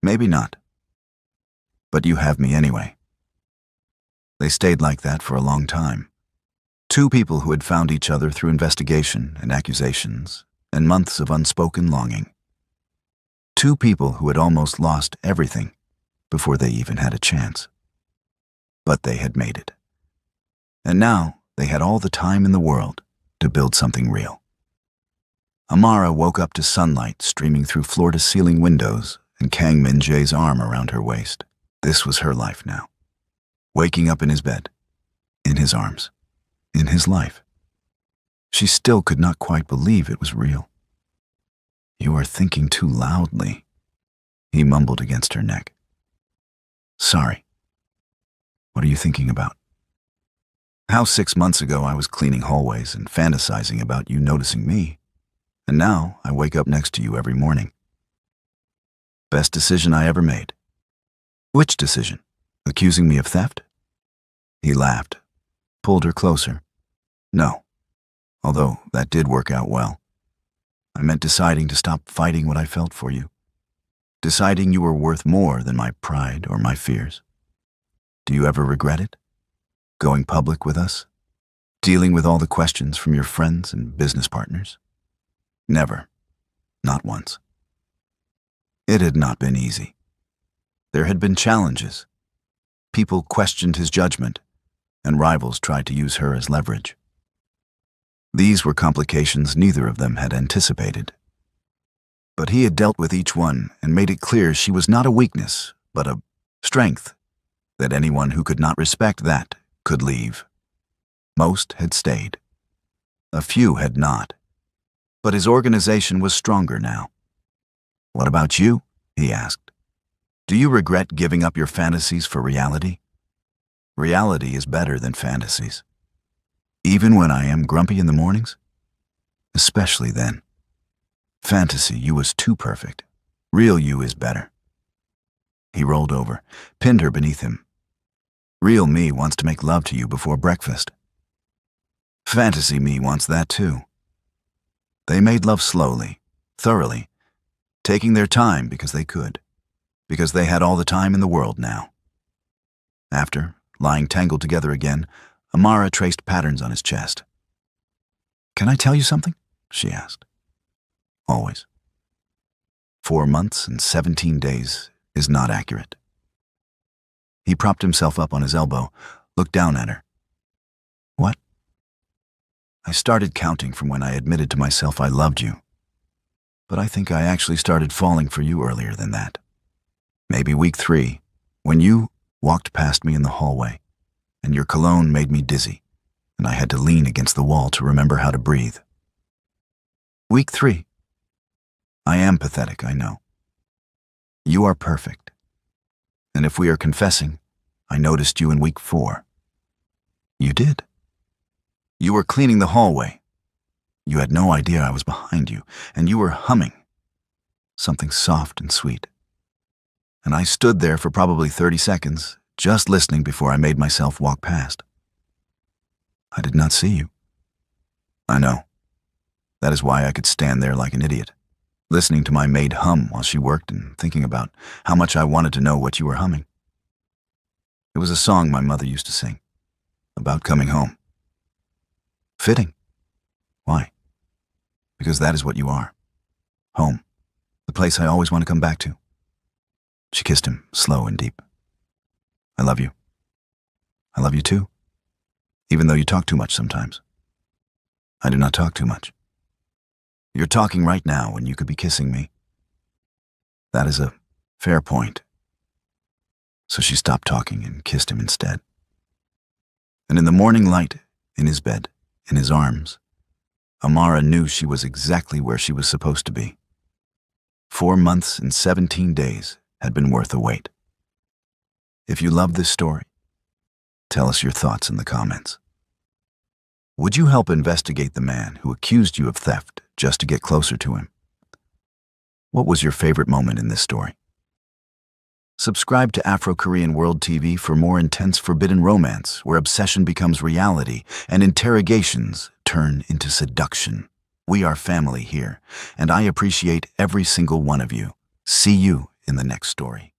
Maybe not. But you have me anyway." They stayed like that for a long time. Two people who had found each other through investigation and accusations and months of unspoken longing. Two people who had almost lost everything before they even had a chance. But they had made it. And now they had all the time in the world to build something real. Amara woke up to sunlight streaming through floor-to-ceiling windows and Kang Min-jae's arm around her waist. This was her life now. Waking up in his bed, in his arms, in his life. She still could not quite believe it was real. "You are thinking too loudly," he mumbled against her neck. "Sorry. What are you thinking about?" "How 6 months ago I was cleaning hallways and fantasizing about you noticing me, and now I wake up next to you every morning. Best decision I ever made." "Which decision? Accusing me of theft?" He laughed, pulled her closer. "No, although that did work out well. I meant deciding to stop fighting what I felt for you. Deciding you were worth more than my pride or my fears. Do you ever regret it? Going public with us? Dealing with all the questions from your friends and business partners?" "Never. Not once." It had not been easy. There had been challenges. People questioned his judgment, and rivals tried to use her as leverage. These were complications neither of them had anticipated. But he had dealt with each one and made it clear she was not a weakness, but a strength, that anyone who could not respect that could leave. Most had stayed. A few had not. But his organization was stronger now. "What about you?" he asked. "Do you regret giving up your fantasies for reality? Reality is better than fantasies. Even when I am grumpy in the mornings? Especially then. Fantasy you was too perfect. Real you is better." He rolled over, pinned her beneath him. "Real me wants to make love to you before breakfast. Fantasy me wants that too." They made love slowly, thoroughly, taking their time because they could, because they had all the time in the world now. After, lying tangled together again, Amara traced patterns on his chest. "Can I tell you something?" she asked. "Always." 4 months and 17 days is not accurate. He propped himself up on his elbow, looked down at her. "What?" "I started counting from when I admitted to myself I loved you. But I think I actually started falling for you earlier than that. Maybe week 3, when you walked past me in the hallway, and your cologne made me dizzy, and I had to lean against the wall to remember how to breathe. Week 3. I am pathetic, I know. You are perfect. And if we are confessing, I noticed you in week 4. You did. You were cleaning the hallway. You had no idea I was behind you, and you were humming. Something soft and sweet. And I stood there for probably 30 seconds, just listening before I made myself walk past. I did not see you. I know. That is why I could stand there like an idiot, listening to my maid hum while she worked and thinking about how much I wanted to know what you were humming. It was a song my mother used to sing, about coming home. Fitting. Why? Because that is what you are. Home. The place I always want to come back to. She kissed him, slow and deep. I love you. I love you too, even though you talk too much sometimes. I do not talk too much. You're talking right now when you could be kissing me. That is a fair point. So she stopped talking and kissed him instead. And in the morning light, in his bed, in his arms, Amara knew she was exactly where she was supposed to be. 4 months and 17 days had been worth the wait. If you love this story, tell us your thoughts in the comments. Would you help investigate the man who accused you of theft just to get closer to him? What was your favorite moment in this story? Subscribe to Afro-Korean World TV for more intense forbidden romance where obsession becomes reality and interrogations turn into seduction. We are family here, and I appreciate every single one of you. See you in the next story.